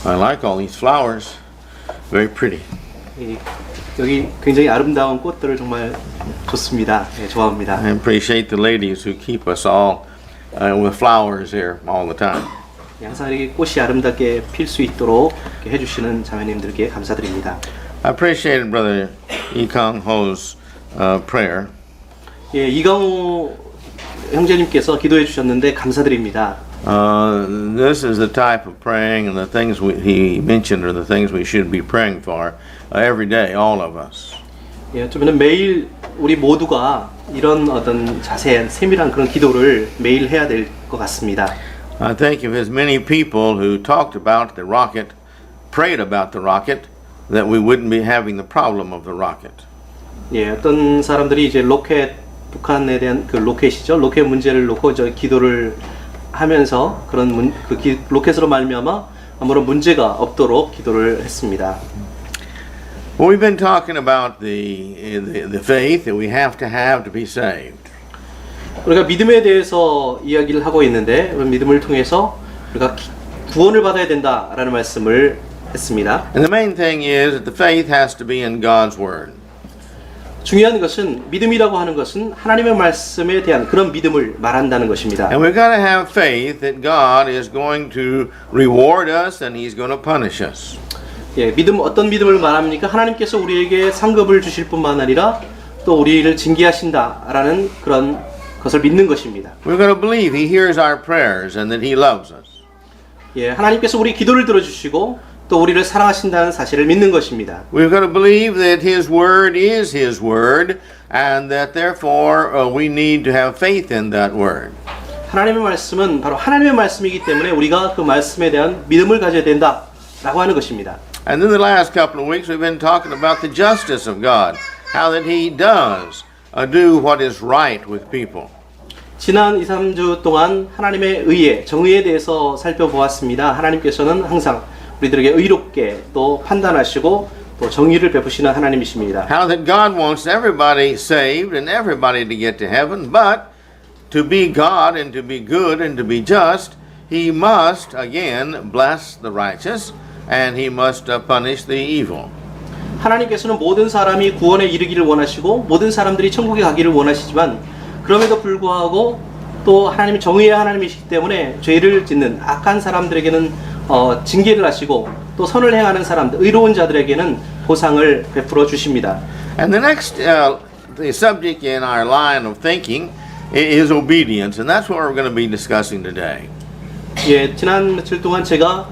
I like all these flowers. Very pretty. 여기 굉장히 아름다운 꽃들을 정말 좋습니다. 예, 좋아합니다. I appreciate the ladies who keep us all with flowers here all the time. 항상 이렇게 꽃이 아름답게 필 수 있도록 해주시는 자매님들께 감사드립니다. I appreciated Brother Ikang Ho's prayer. 예, 이강호 형제님께서 기도해 주셨는데 감사드립니다. This is the type of praying, and the things he mentioned are the things we should be praying for every day, all of us. 예, 어쩌면 매일 우리 모두가 이런 어떤 자세한 세밀한 그런 기도를 매일 해야 될 것 같습니다. I think of as many people who talked about the rocket, prayed about the rocket, that we wouldn't be having the problem of the rocket. 예, 어떤 사람들이 이제 북한에 대한 그 로켓이죠. 로켓 문제를 놓고 저 기도를 하면서 그런 로켓으로 말미암아 아무런 문제가 없도록 기도를 했습니다. Well, we've been talking about the faith that we have to be saved. 우리가 믿음에 대해서 이야기를 하고 있는데 믿음을 통해서 우리가 구원을 받아야 된다라는 말씀을 했습니다. And the main thing is that the faith has to be in God's Word. 중요한 것은 믿음이라고 하는 것은 하나님의 말씀에 대한 그런 믿음을 말한다는 것입니다. And we've got to have faith that God is going to reward us and He's going to punish us. 예, 어떤 믿음을 말합니까? 하나님께서 우리에게 상급을 주실 뿐만 아니라 또 우리를 징계하신다라는 그런 것을 믿는 것입니다. We're going to believe He hears our prayers and that He loves us. 예, 하나님께서 우리 기도를 들어주시고 또 우리를 사랑하신다는 사실을 믿는 것입니다. We've got to believe that His Word is His Word and that therefore we need to have faith in that Word. 하나님의 말씀은 바로 하나님의 말씀이기 때문에 우리가 그 말씀에 대한 믿음을 가져야 된다라고 하는 것입니다. And in the last couple of weeks we've been talking about the justice of God, how that He does do what is right with people. 지난 2, 3주 동안 하나님의 의에, 정의에 대해서 살펴보았습니다. 하나님께서는 항상 우리들에게 의롭게 또 판단하시고 또 정의를 베푸시는 하나님이십니다. How that God wants everybody saved and everybody to get to heaven, but to be God and to be good and to be just, He must again bless the righteous and He must punish the evil. 하나님께서는 모든 사람이 구원에 이르기를 원하시고 모든 사람들이 천국에 가기를 원하시지만 그럼에도 불구하고 또 하나님이 정의의 하나님이시기 때문에 죄를 짓는 악한 사람들에게는 징계를 하시고 또 선을 행하는 사람들, 의로운 자들에게는 보상을 베풀어 주십니다. And the next the subject in our line of thinking is obedience, and that's what we're going to be discussing today. 예, 지난 며칠 동안 제가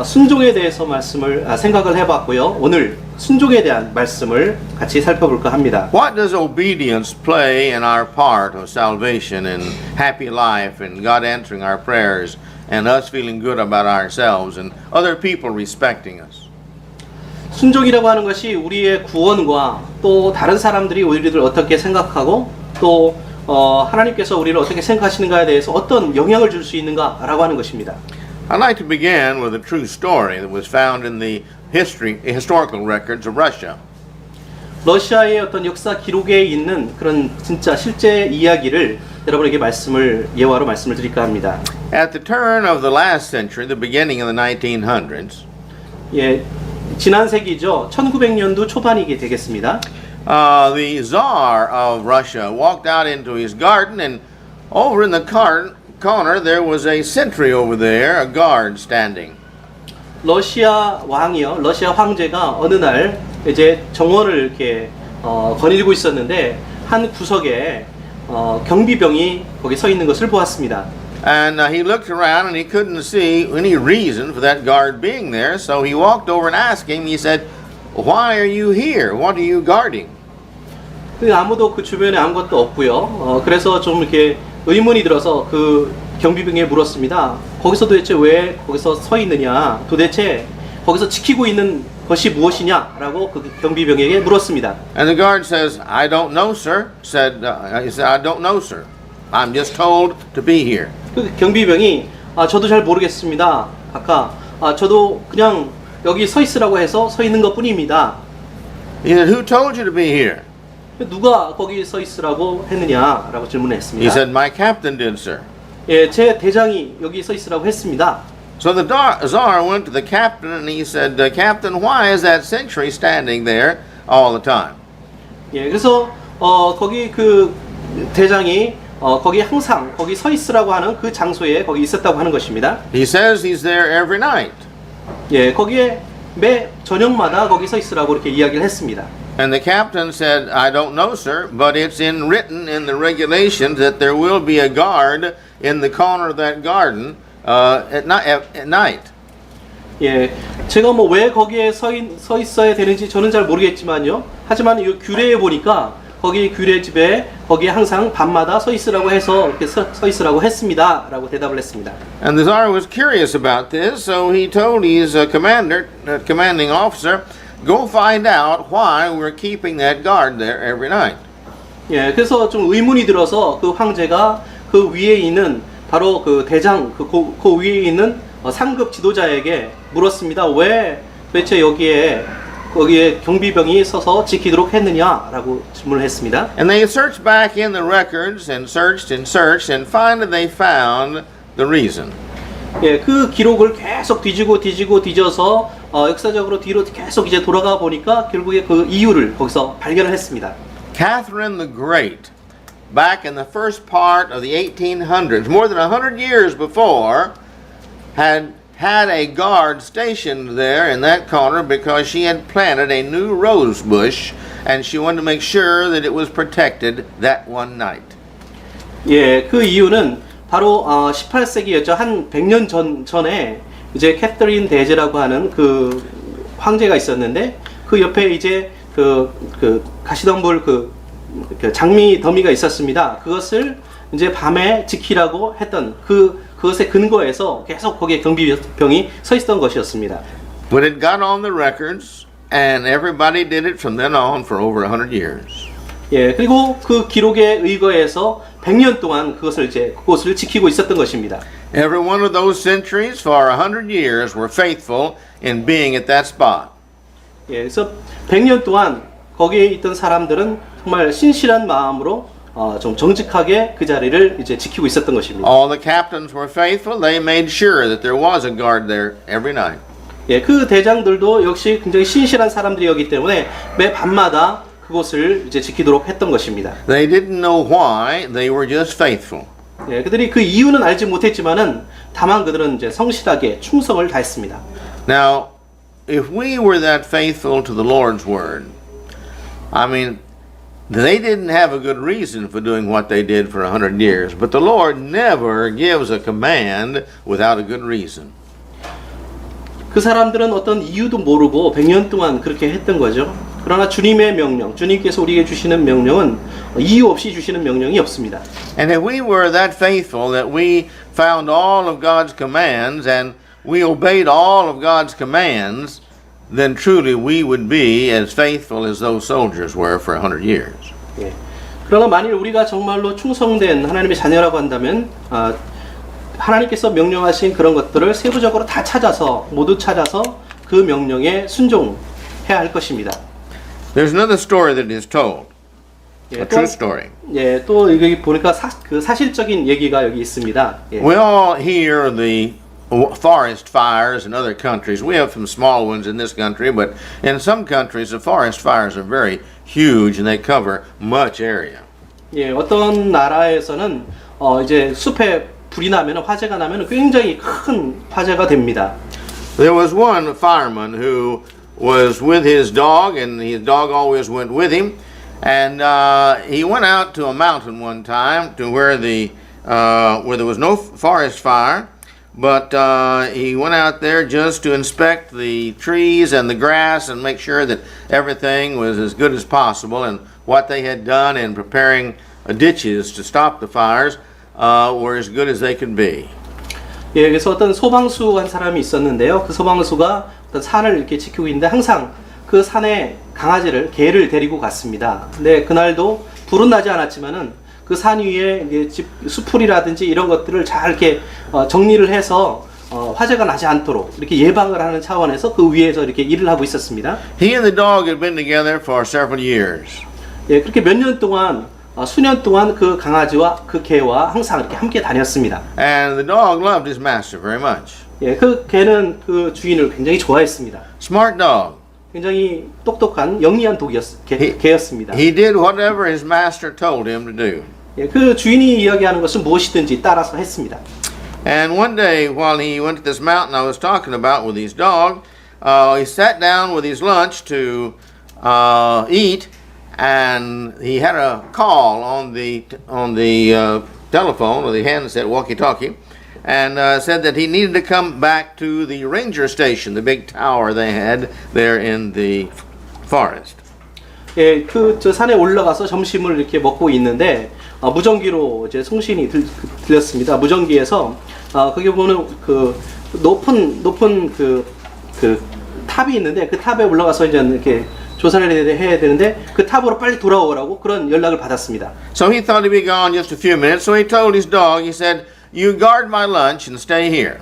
순종에 대해서 생각을 해봤고요. 오늘 순종에 대한 말씀을 같이 살펴볼까 합니다. What does obedience play in our part of salvation and happy life and God answering our prayers and us feeling good about ourselves and other people respecting us? 순종이라고 하는 것이 우리의 구원과 또 다른 사람들이 우리를 어떻게 생각하고 또 하나님께서 우리를 어떻게 생각하시는가에 대해서 어떤 영향을 줄 수 있는가라고 하는 것입니다. I'd like to begin with a true story that was found in the historical records of Russia. 러시아의 어떤 역사 기록에 있는 그런 진짜 실제 이야기를 여러분에게 예화로 말씀을 드릴까 합니다. At the turn of the last century, the beginning of the 1900s, 예, 지난 세기죠. 1900년도 초반이게 되겠습니다. the Tsar of Russia walked out into his garden, and over in the corner there was a sentry over there, a guard standing. 러시아 황제가 어느 날 이제 정원을 이렇게 거닐고 있었는데 한 구석에 경비병이 거기 서 있는 것을 보았습니다. And he looked around and he couldn't see any reason for that guard being there, so he walked over and asked him. He said, "Why are you here? What are you guarding?" 아무도 그 주변에 아무것도 없고요. 그래서 좀 이렇게 의문이 들어서 그 경비병에 물었습니다. 거기서 도대체 왜 거기서 서 있느냐? 도대체 거기서 지키고 있는 것이 무엇이냐라고 그 경비병에게 물었습니다. And the guard says, "I don't know, sir." He said, "I don't know, sir. I'm just told to be here." 그 경비병이 저도 잘 모르겠습니다. 아까 저도 그냥 여기 서 있으라고 해서 서 있는 것뿐입니다. He said, "Who told you to be here?" 누가 거기 서 있으라고 했느냐라고 질문했습니다. He said, "My captain did, sir." 예, 제 대장이 여기 서 있으라고 했습니다. So the Tsar went to the captain and he said, Captain, why is that sentry standing there all the time? 예, 그래서 거기 그 대장이 거기 항상 거기 서 있으라고 하는 그 장소에 거기 있었다고 하는 것입니다. He says he's there every night. 예, 거기에 매 저녁마다 거기 서 있으라고 이렇게 이야기를 했습니다. And the captain said, I don't know, sir, but it's written in the regulations that there will be a guard in the corner of that garden at night. 예, 제가 뭐 왜 거기에 서 있어야 되는지 저는 잘 모르겠지만요. 하지만 이 규례에 보니까 거기 규례집에 거기에 항상 밤마다 서 있으라고 해서 이렇게 서 있으라고 했습니다라고 대답을 했습니다. And the Tsar was curious about this, so he told his commanding officer, go find out why we're keeping that guard there every night. 예, 그래서 좀 의문이 들어서 그 황제가 그 위에 있는 바로 그 대장 그 위에 있는 상급 지도자에게 물었습니다. 왜 도대체 거기에 경비병이 서서 지키도록 했느냐라고 질문을 했습니다. And they searched back in the records and searched and finally they found the reason. 예, 그 기록을 계속 뒤져서 역사적으로 뒤로 계속 이제 돌아가 보니까 결국에 그 이유를 거기서 발견을 했습니다. Catherine the Great, back in the first part of the 1800s, more than 100 years before, had a guard stationed there in that corner because she had planted a new rose bush and she wanted to make sure that it was protected that one night. 예, 그 이유는 바로 18세기였죠. 한 100년 전에 이제 캐서린 대제라고 하는 그 황제가 있었는데 그 옆에 이제 그 가시덤불 그 장미 더미가 있었습니다. 그것을 이제 밤에 지키라고 했던 그것의 근거에서 계속 거기에 경비병이 서 있었던 것이었습니다. But it got on the records and everybody did it from then on for over 100 years. 예, 그리고 그 기록에 의거해서 100년 동안 그것을 지키고 있었던 것입니다. Every one of those sentries for 100 years were faithful in being at that spot. 예, 그래서 100년 동안 거기에 있던 사람들은 정말 신실한 마음으로 좀 정직하게 그 자리를 이제 지키고 있었던 것입니다. All the captains were faithful. They made sure that there was a guard there every night. 예, 그 대장들도 역시 굉장히 신실한 사람들이었기 때문에 매 밤마다 그곳을 이제 지키도록 했던 것입니다. They didn't know why. They were just faithful. 예, 그들이 그 이유는 알지 못했지만은 다만 그들은 이제 성실하게 충성을 다했습니다. Now, if we were that faithful to the Lord's word, I mean, they didn't have a good reason for doing what they did for 100 years, but the Lord never gives a command without a good reason. 그 사람들은 어떤 이유도 모르고 100년 동안 그렇게 했던 거죠. 그러나 주님의 명령, 주님께서 우리에게 주시는 명령은 이유 없이 주시는 명령이 없습니다. And if we were that faithful that we found all of God's commands and we obeyed all of God's commands, then truly we would be as faithful as those soldiers were for 100 years. 예. 그러나 만일 우리가 정말로 충성된 하나님의 자녀라고 한다면 하나님께서 명령하신 그런 것들을 세부적으로 다 모두 찾아서 그 명령에 순종해야 할 것입니다. There's another story that is told. 예, A true story. 예, 또 여기 보니까 그 사실적인 얘기가 여기 있습니다. 예. We all hear the forest fires in other countries. We have some small ones in this country, but in some countries the forest fires are very huge and they cover much area. 예, 어떤 나라에서는 이제 숲에 불이 나면 화재가 나면 굉장히 큰 화재가 됩니다. There was one fireman who was with his dog, and his dog always went with him. And he went out to a mountain one time to where there was no forest fire, but he went out there just to inspect the trees and the grass and make sure that everything was as good as possible, and what they had done in preparing ditches to stop the fires were as good as they could be. 예, 그래서 어떤 소방수 한 사람이 있었는데요. 그 소방수가 어떤 산을 이렇게 지키고 있는데 항상 그 산에 개를 데리고 갔습니다. 근데 그날도 불은 나지 않았지만은 그 산 위에 이제 수풀이라든지 이런 것들을 잘 이렇게 정리를 해서 화재가 나지 않도록 이렇게 예방을 하는 차원에서 그 위에서 이렇게 일을 하고 있었습니다. He and the dog had been together for several years. 예, 그렇게 몇 년 동안 수년 동안 그 강아지와 그 개와 항상 이렇게 함께 다녔습니다. And the dog loved his master very much. 예, 그 개는 그 주인을 굉장히 좋아했습니다. Smart dog. 굉장히 똑똑한 영리한 개였습니다. He did whatever his master told him to do. 예, 그 주인이 이야기하는 것은 무엇이든지 따라서 했습니다. And one day, while he went to this mountain I was talking about with his dog, he sat down with his lunch to eat, and he had a call on the telephone, or the handset walkie-talkie, and said that he needed to come back to the ranger station, the big tower they had there in the forest. 예, 그 저 산에 올라가서 점심을 이렇게 먹고 있는데 무전기로 이제 송신이 들렸습니다. 무전기에서 거기 보면 그 높은 그 탑이 있는데 그 탑에 올라가서 이제 이렇게 조사를 해야 되는데 그 탑으로 빨리 돌아오라고 그런 연락을 받았습니다. So he thought he'd be gone just a few minutes. So he told his dog, he said, "You guard my lunch and stay here."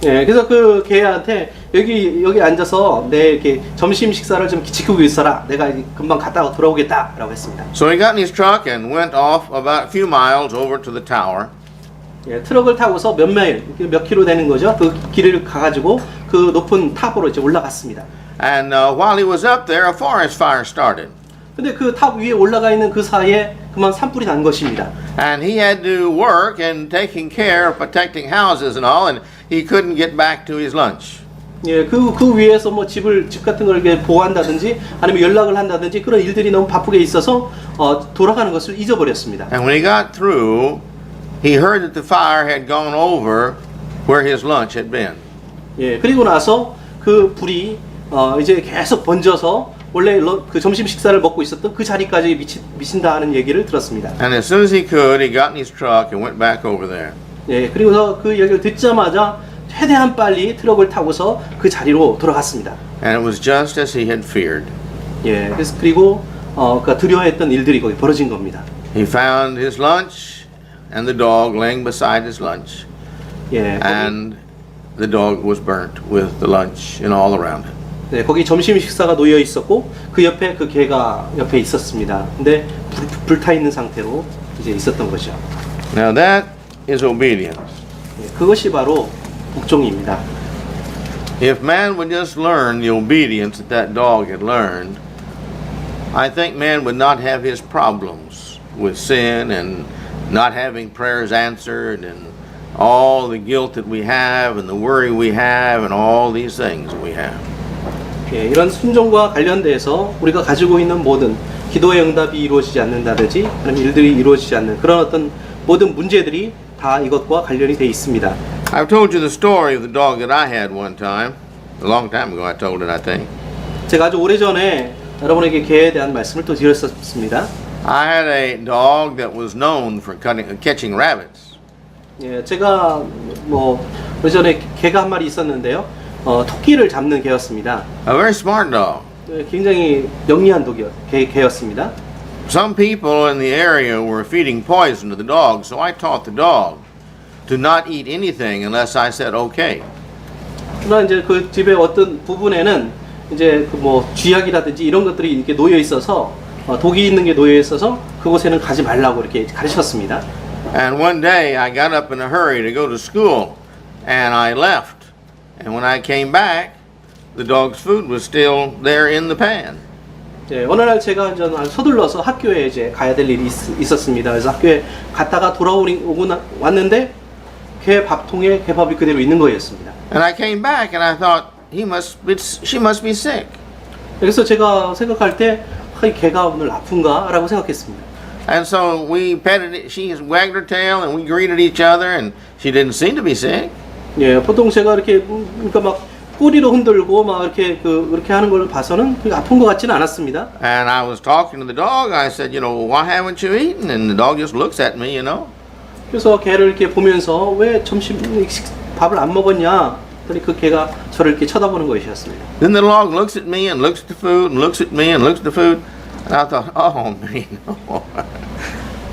예, 그래서 그 개한테 여기 앉아서 내 이렇게 점심 식사를 좀 지키고 있어라. 내가 금방 갔다가 돌아오겠다라고 했습니다. So he got in his truck and went off about a few miles over to the tower. 예, 트럭을 타고서 몇 킬로 되는 거죠? 그 길을 가가지고 그 높은 탑으로 이제 올라갔습니다. And while he was up there, a forest fire started. 근데 그 탑 위에 올라가 있는 그 사이에 그만 산불이 난 것입니다. And he had to work and taking care of protecting houses and all, and he couldn't get back to his lunch. 예, 그 위에서 뭐 집 같은 걸 이렇게 보호한다든지 아니면 연락을 한다든지 그런 일들이 너무 바쁘게 있어서 돌아가는 것을 잊어버렸습니다. And when he got through, he heard that the fire had gone over where his lunch had been. 예, 그리고 나서 그 불이 이제 계속 번져서 원래 그 점심 식사를 먹고 있었던 그 자리까지 미친다 하는 얘기를 들었습니다. And as soon as he could, he got in his truck and went back over there. 예, 그리고서 그 얘기를 듣자마자 최대한 빨리 트럭을 타고서 그 자리로 돌아갔습니다. And it was just as he had feared. 예, 그리고 그가 두려워했던 일들이 거기 벌어진 겁니다. He found his lunch and the dog laying beside his lunch. 예, And the dog was burnt with the lunch and all around it. 네, 거기 점심 식사가 놓여 있었고 그 옆에 그 개가 옆에 있었습니다. 근데 불타 있는 상태로 이제 있었던 거죠. Now that is obedience. 네, 그것이 바로 복종입니다. If man would just learn the obedience that that dog had learned, I think man would not have his problems with sin and not having prayers answered and all the guilt that we have and the worry we have and all these things that we have. 예, 이런 순종과 관련돼서 우리가 가지고 있는 모든 기도의 응답이 이루어지지 않는다든지 아니면 일들이 이루어지지 않는 그런 어떤 모든 문제들이 다 이것과 관련이 돼 있습니다. I've told you the story of the dog that I had one time. A long time ago I told it, I think. 제가 아주 오래전에 여러분에게 개에 대한 말씀을 또 드렸었습니다. I had a dog that was known for catching rabbits. 예, 제가 뭐 오래전에 개가 한 마리 있었는데요. 토끼를 잡는 개였습니다. A very smart dog. 굉장히 영리한 개였습니다. Some people in the area were feeding poison to the dog, so I taught the dog to not eat anything unless I said okay. 그러나 이제 그 집의 어떤 부분에는 이제 그 뭐 쥐약이라든지 이런 것들이 이렇게 놓여 있어서 독이 있는 게 놓여 있어서 그곳에는 가지 말라고 이렇게 가르쳤습니다. And one day I got up in a hurry to go to school, and I left. And when I came back, the dog's food was still there in the pan. 예, 어느 날 제가 이제 서둘러서 학교에 이제 가야 될 일이 있었습니다. 그래서 학교에 갔다가 왔는데 개 밥통에 개밥이 그대로 있는 거였습니다. And I came back and I thought she must be sick. 그래서 제가 생각할 때 이 개가 오늘 아픈가라고 생각했습니다. And so we petted it. She wagged her tail and we greeted each other, and she didn't seem to be sick. 예, 보통 제가 이렇게 그러니까 막 꼬리로 흔들고 막 이렇게 그렇게 하는 걸 봐서는 아픈 것 같지는 않았습니다. And I was talking to the dog. I said, why haven't you eaten? And the dog just looks at me, 그래서 개를 이렇게 보면서 왜 점심 밥을 안 먹었냐? 그랬더니 그 개가 저를 이렇게 쳐다보는 것이었습니다. Then the dog looks at me and looks at the food and looks at me and looks at the food. And I thought, oh man, no.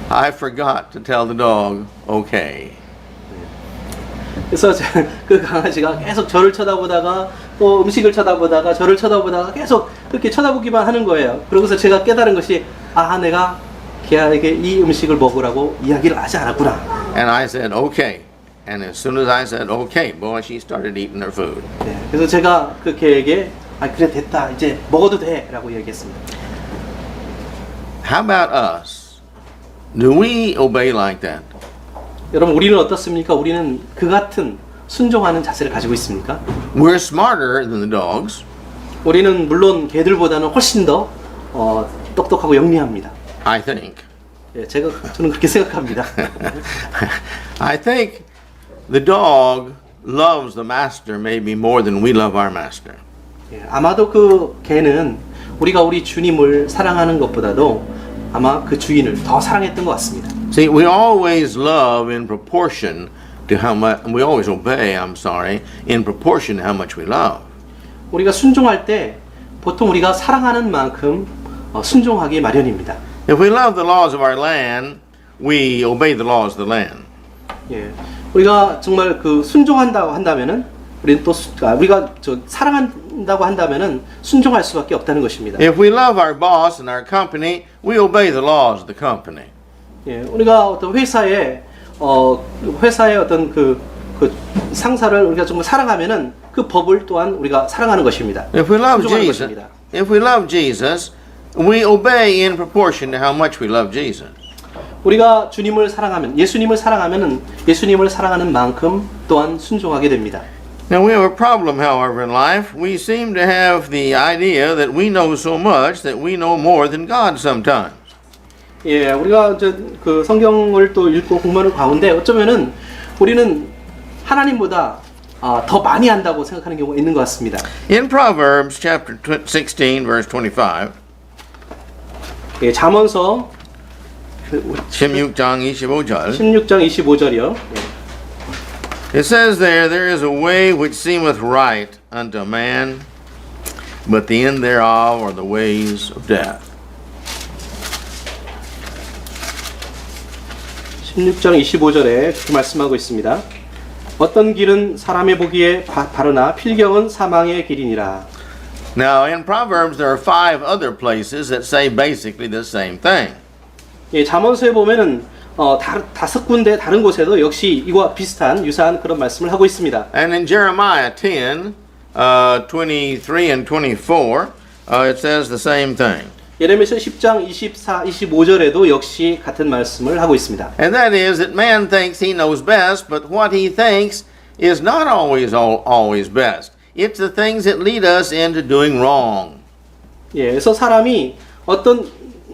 I forgot to tell the dog, okay. 그래서 그 강아지가 계속 저를 쳐다보다가 또 음식을 쳐다보다가 저를 쳐다보다가 계속 그렇게 쳐다보기만 하는 거예요. 그러고서 제가 깨달은 것이 내가 걔에게 이 음식을 먹으라고 이야기를 하지 않았구나. And I said, okay. And as soon as I said, okay, boy, she started eating her food. 네, 그래서 제가 그 걔에게 아 그래 됐다 이제 먹어도 돼라고 얘기했습니다. How about us? Do we obey like that? 여러분 우리는 어떻습니까? 우리는 그 같은 순종하는 자세를 가지고 있습니까? We're smarter than the dogs. 우리는 물론 개들보다는 훨씬 더 똑똑하고 영리합니다. I think. 예, 저는 그렇게 생각합니다. I think the dog loves the master maybe more than we love our master. 예, 아마도 그 개는 우리가 우리 주님을 사랑하는 것보다도 아마 그 주인을 더 사랑했던 것 같습니다. See, we always love in proportion to how much, we always obey, I'm sorry, in proportion to how much we love. 우리가 순종할 때 보통 우리가 사랑하는 만큼 순종하기 마련입니다. If we love the laws of our land, we obey the laws of the land. 예, 우리가 정말 그 순종한다고 한다면은 우리는 또 우리가 사랑한다고 한다면은 순종할 수밖에 없다는 것입니다. If we love our boss and our company, we obey the laws of the company. 예, 우리가 어떤 회사의 어떤 그 상사를 우리가 정말 사랑하면은 그 법을 또한 우리가 사랑하는 것입니다. If we love 순종하는 Jesus, 것입니다. if we love Jesus, we obey in proportion to how much we love Jesus. 우리가 주님을 사랑하면 예수님을 사랑하면은 예수님을 사랑하는 만큼 또한 순종하게 됩니다. Now we have a problem, however, in life. We seem to have the idea that we know so much that we know more than God sometimes. 예, 우리가 이제 그 성경을 또 읽고 공부하는 가운데 어쩌면은 우리는 하나님보다 더 많이 안다고 생각하는 경우가 있는 것 같습니다. In Proverbs chapter 16, verse 25, 예, 잠언서 16장 25절, 16장 25절이요. it says there is a way which seemeth right unto a man, but the end thereof are the ways of death. 16장 25절에 그렇게 말씀하고 있습니다. 어떤 길은 사람의 보기에 바르나 필경은 사망의 길이니라. Now in Proverbs there are 5 other places that say basically the same thing. 예, 잠언서에 보면은 5군데 다른 곳에도 역시 이와 비슷한 유사한 그런 말씀을 하고 있습니다. And in Jeremiah 10, 23 and 24, it says the same thing. 예레미야 10장 24, 25절에도 역시 같은 말씀을 하고 있습니다. And that is that man thinks he knows best, but what he thinks is not always best. It's the things that lead us into doing wrong. 예, 그래서 사람이 어떤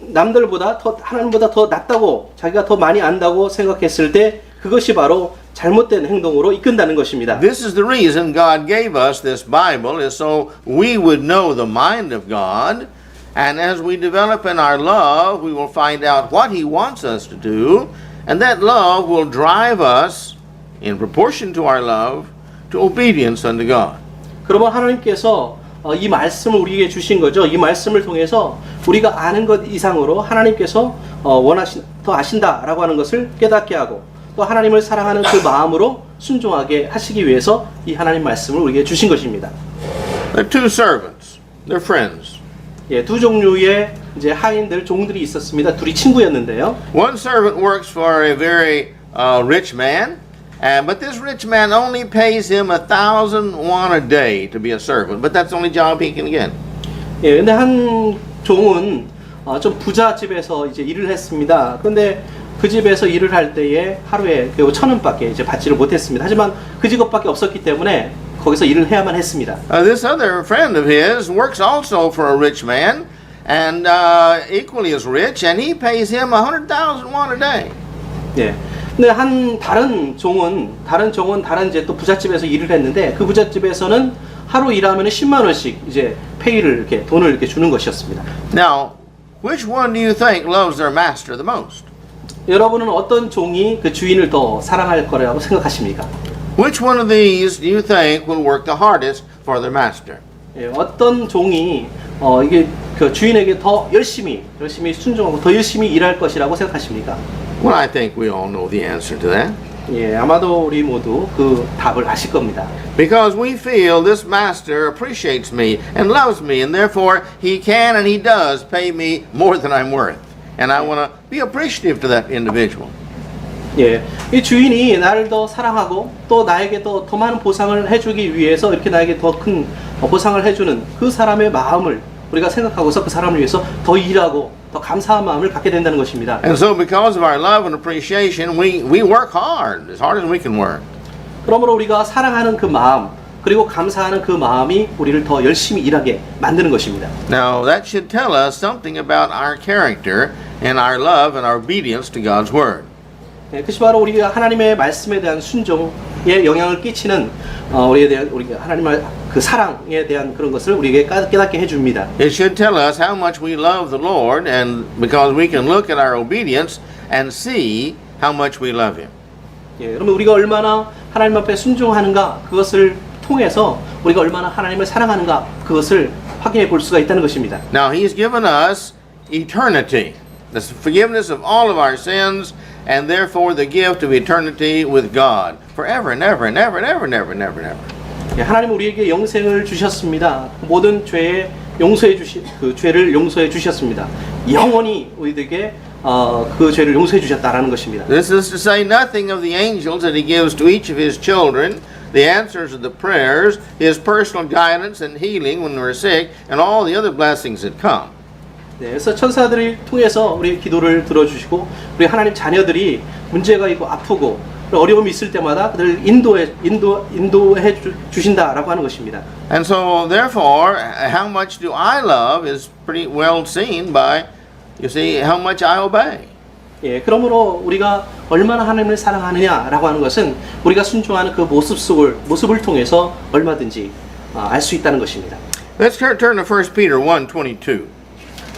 남들보다 하나님보다 더 낫다고 자기가 더 많이 안다고 생각했을 때 그것이 바로 잘못된 행동으로 이끈다는 것입니다. This is the reason God gave us this Bible, is so we would know the mind of God. And as we develop in our love, we will find out what He wants us to do, and that love will drive us, in proportion to our love, to obedience unto God. 그러면 하나님께서 이 말씀을 우리에게 주신 거죠. 이 말씀을 통해서 우리가 아는 것 이상으로 하나님께서 더 아신다라고 하는 것을 깨닫게 하고 또 하나님을 사랑하는 그 마음으로 순종하게 하시기 위해서 이 하나님 말씀을 우리에게 주신 것입니다. There are 2 servants. They're friends. 예, 두 종류의 이제 하인들 종들이 있었습니다. 둘이 친구였는데요. One servant works for a very rich man, but this rich man only pays him 1,000 won a day to be a servant. But that's the only job he can get. 예, 근데 한 종은 좀 부자 집에서 이제 일을 했습니다. 근데 그 집에서 일을 할 때에 하루에 1,000원밖에 이제 받지를 못했습니다. 하지만 그 직업밖에 없었기 때문에 거기서 일을 해야만 했습니다. This other friend of his works also for a rich man, and equally as rich, and he pays him 100,000 won a day. 예. 근데 다른 종은 다른 이제 또 부잣집에서 일을 했는데 그 부잣집에서는 하루 일하면 10만 원씩 이제 페이를 이렇게 돈을 이렇게 주는 것이었습니다. Now, which one do you think loves their master the most? 여러분은 어떤 종이 그 주인을 더 사랑할 거라고 생각하십니까? Which one of these do you think will work the hardest for their master? 예, 어떤 종이 이게 그 주인에게 더 열심히 순종하고 더 열심히 일할 것이라고 생각하십니까? Well, I think we all know the answer to that. 예, 아마도 우리 모두 그 답을 아실 겁니다. Because we feel this master appreciates me and loves me, and therefore he can and he does pay me more than I'm worth. and I want to be appreciative to that individual. 예, 이 주인이 나를 더 사랑하고 또 나에게 더 많은 보상을 해주기 위해서 이렇게 나에게 더 큰 보상을 해주는 그 사람의 마음을 우리가 생각하고서 그 사람을 위해서 더 일하고 더 감사한 마음을 갖게 된다는 것입니다. And so because of our love and appreciation, we work hard as we can work. 그러므로 우리가 사랑하는 그 마음 그리고 감사하는 그 마음이 우리를 더 열심히 일하게 만드는 것입니다. Now that should tell us something about our character and our love and our obedience to God's word. 네, 그것이 바로 우리가 하나님의 말씀에 대한 순종에 영향을 끼치는 우리에 대한 우리 하나님의 그 사랑에 대한 그런 것을 우리에게 깨닫게 해줍니다. It should tell us how much we love the Lord, and because we can look at our obedience and see how much we love Him. 예, 그러면 우리가 얼마나 하나님 앞에 순종하는가 그것을 통해서 우리가 얼마나 하나님을 사랑하는가 그것을 확인해 볼 수가 있다는 것입니다. Now He's given us eternity, the forgiveness of all of our sins, and therefore the gift of eternity with God, forever and ever and ever and ever and ever and ever and ever. 예, 하나님은 우리에게 영생을 주셨습니다. 모든 죄에 용서해 그 죄를 용서해 주셨습니다. 영원히 우리에게 그 죄를 용서해 주셨다라는 것입니다. This is to say nothing of the angels that He gives to each of His children, the answers of the prayers, His personal guidance and healing when we're sick, and all the other blessings that come. 네, 그래서 천사들을 통해서 우리 기도를 들어주시고 우리 하나님 자녀들이 문제가 있고 아프고 어려움이 있을 때마다 그들을 인도해 주신다라고 하는 것입니다. And so therefore, how much do I love is pretty well seen by, you see, how much I obey. 예, 그러므로 우리가 얼마나 하나님을 사랑하느냐라고 하는 것은 우리가 순종하는 그 모습을 통해서 얼마든지 알 수 있다는 것입니다. Let's turn to 1 Peter 1:22.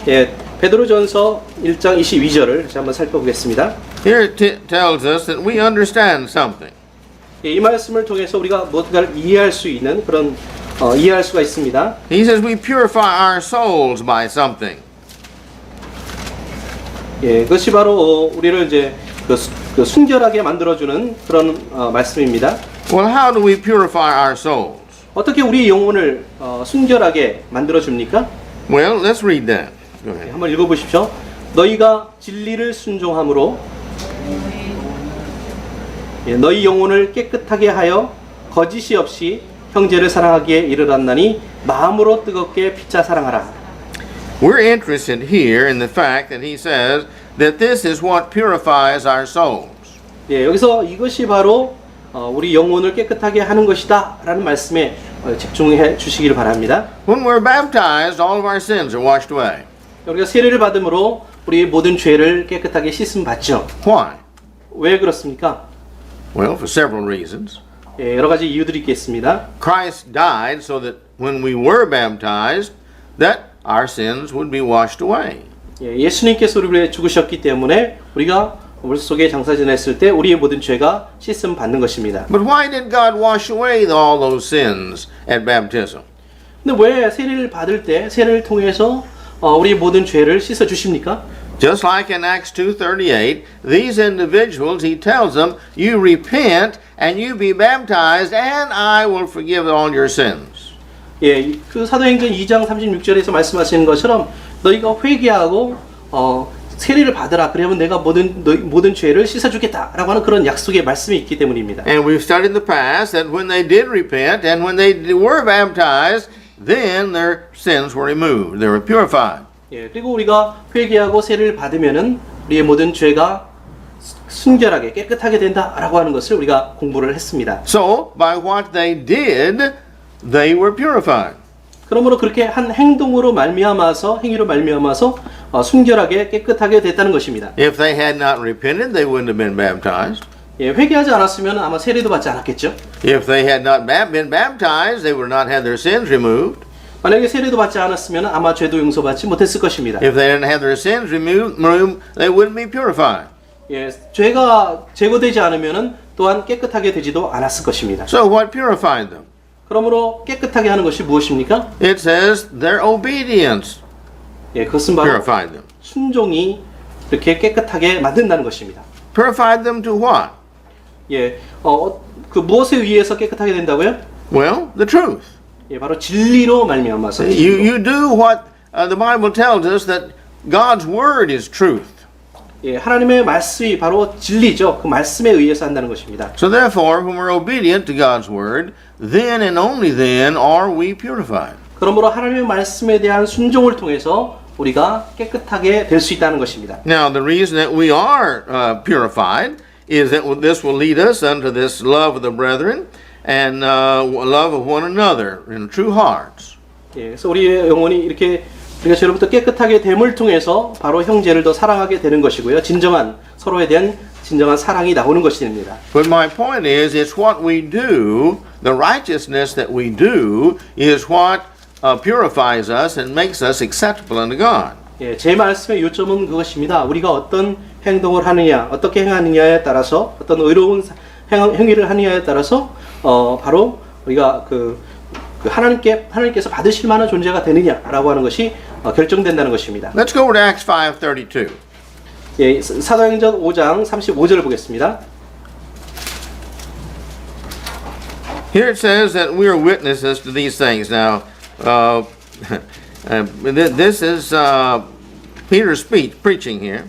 예, 베드로전서 1장 22절을 한번 살펴보겠습니다. Here it tells us that we understand something. 예, 이 말씀을 통해서 우리가 무엇인가를 이해할 수 있는 그런 이해할 수가 있습니다. He says we purify our souls by something. 예, 그것이 바로 우리를 이제 그 순결하게 만들어주는 그런 말씀입니다. Well, how do we purify our souls? 어떻게 우리 영혼을 순결하게 만들어줍니까? Well, let's read that. Go 예, ahead. 한번 읽어보십시오. 너희가 진리를 순종함으로 예, 너희 영혼을 깨끗하게 하여 거짓이 없이 형제를 사랑하기에 이르렀나니 마음으로 뜨겁게 피차 사랑하라. We're interested here in the fact that he says that this is what purifies our souls. 예, 여기서 이것이 바로 우리 영혼을 깨끗하게 하는 것이다 라는 말씀에 집중해 주시기를 바랍니다. When we're baptized, all of our sins are washed away. 우리가 세례를 받음으로 우리 모든 죄를 깨끗하게 씻음 받죠. Why? 왜 그렇습니까? Well, for several reasons. 예, 여러 가지 이유들이 있겠습니다. Christ died so that when we were baptized, that our sins would be washed away. 예, 예수님께서 우리를 위해 죽으셨기 때문에 우리가 물 속에 장사 지냈을 때 우리의 모든 죄가 씻음 받는 것입니다. But why did God wash away all those sins at baptism? 근데 왜 세례를 받을 때 세례를 통해서 우리의 모든 죄를 씻어 주십니까? Just like in Acts 2:38, these individuals, he tells them, you repent and you be baptized and I will forgive all your sins. 예, 그 사도행전 2장 36절에서 말씀하시는 것처럼 너희가 회개하고 세례를 받으라. 그러면 내가 모든 죄를 씻어 주겠다라고 하는 그런 약속의 말씀이 있기 때문입니다. And we've studied in the past that when they did repent and when they were baptized, then their sins were removed. They were purified. 예, 그리고 우리가 회개하고 세례를 받으면은 우리의 모든 죄가 순결하게 깨끗하게 된다라고 하는 것을 우리가 공부를 했습니다. So, by what they did, they were purified. 그러므로 그렇게 한 행동으로 행위로 말미암아서 순결하게 깨끗하게 됐다는 것입니다. If they had not repented, they wouldn't have been baptized. 예, 회개하지 않았으면 아마 세례도 받지 않았겠죠. If they had not been baptized, they would not have their sins removed. 만약에 세례도 받지 않았으면 아마 죄도 용서받지 못했을 것입니다. If they didn't have their sins removed, they wouldn't be purified. 예, 죄가 제거되지 않으면은 또한 깨끗하게 되지도 않았을 것입니다. So what purified them? 그러므로 깨끗하게 하는 것이 무엇입니까? It says their obedience 예, 그것은 바로 purified them. 순종이 이렇게 깨끗하게 만든다는 것입니다. Purified them to what? 예, 그 무엇에 의해서 깨끗하게 된다고요? Well, the truth. 예, 바로 진리로 말미암아서. You do what the Bible tells us that God's word is truth. 예, 하나님의 말씀이 바로 진리죠. 그 말씀에 의해서 한다는 것입니다. So therefore, when we're obedient to God's word, then and only then are we purified. 그러므로 하나님의 말씀에 대한 순종을 통해서 우리가 깨끗하게 될 수 있다는 것입니다. Now, the reason that we are purified is that this will lead us unto this love of the brethren and love of one another in true hearts. 예, 그래서 우리의 영혼이 이렇게 우리가 죄로부터 깨끗하게 됨을 통해서 바로 형제를 더 사랑하게 되는 것이고요. 진정한 서로에 대한 진정한 사랑이 나오는 것입니다. But my point is, it's what we do, the righteousness that we do, is what purifies us and makes us acceptable unto God. 예, 제 말씀의 요점은 그것입니다. 우리가 어떤 행동을 하느냐, 어떻게 행하느냐에 따라서 어떤 의로운 행위를 하느냐에 따라서 바로 우리가 하나님께서 받으실 만한 존재가 되느냐라고 하는 것이 결정된다는 것입니다. Let's go to Acts 5:32. 예, 사도행전 5장 35절을 보겠습니다. Here it says that we are witnesses to these things. Now, this is Peter's speech, preaching here.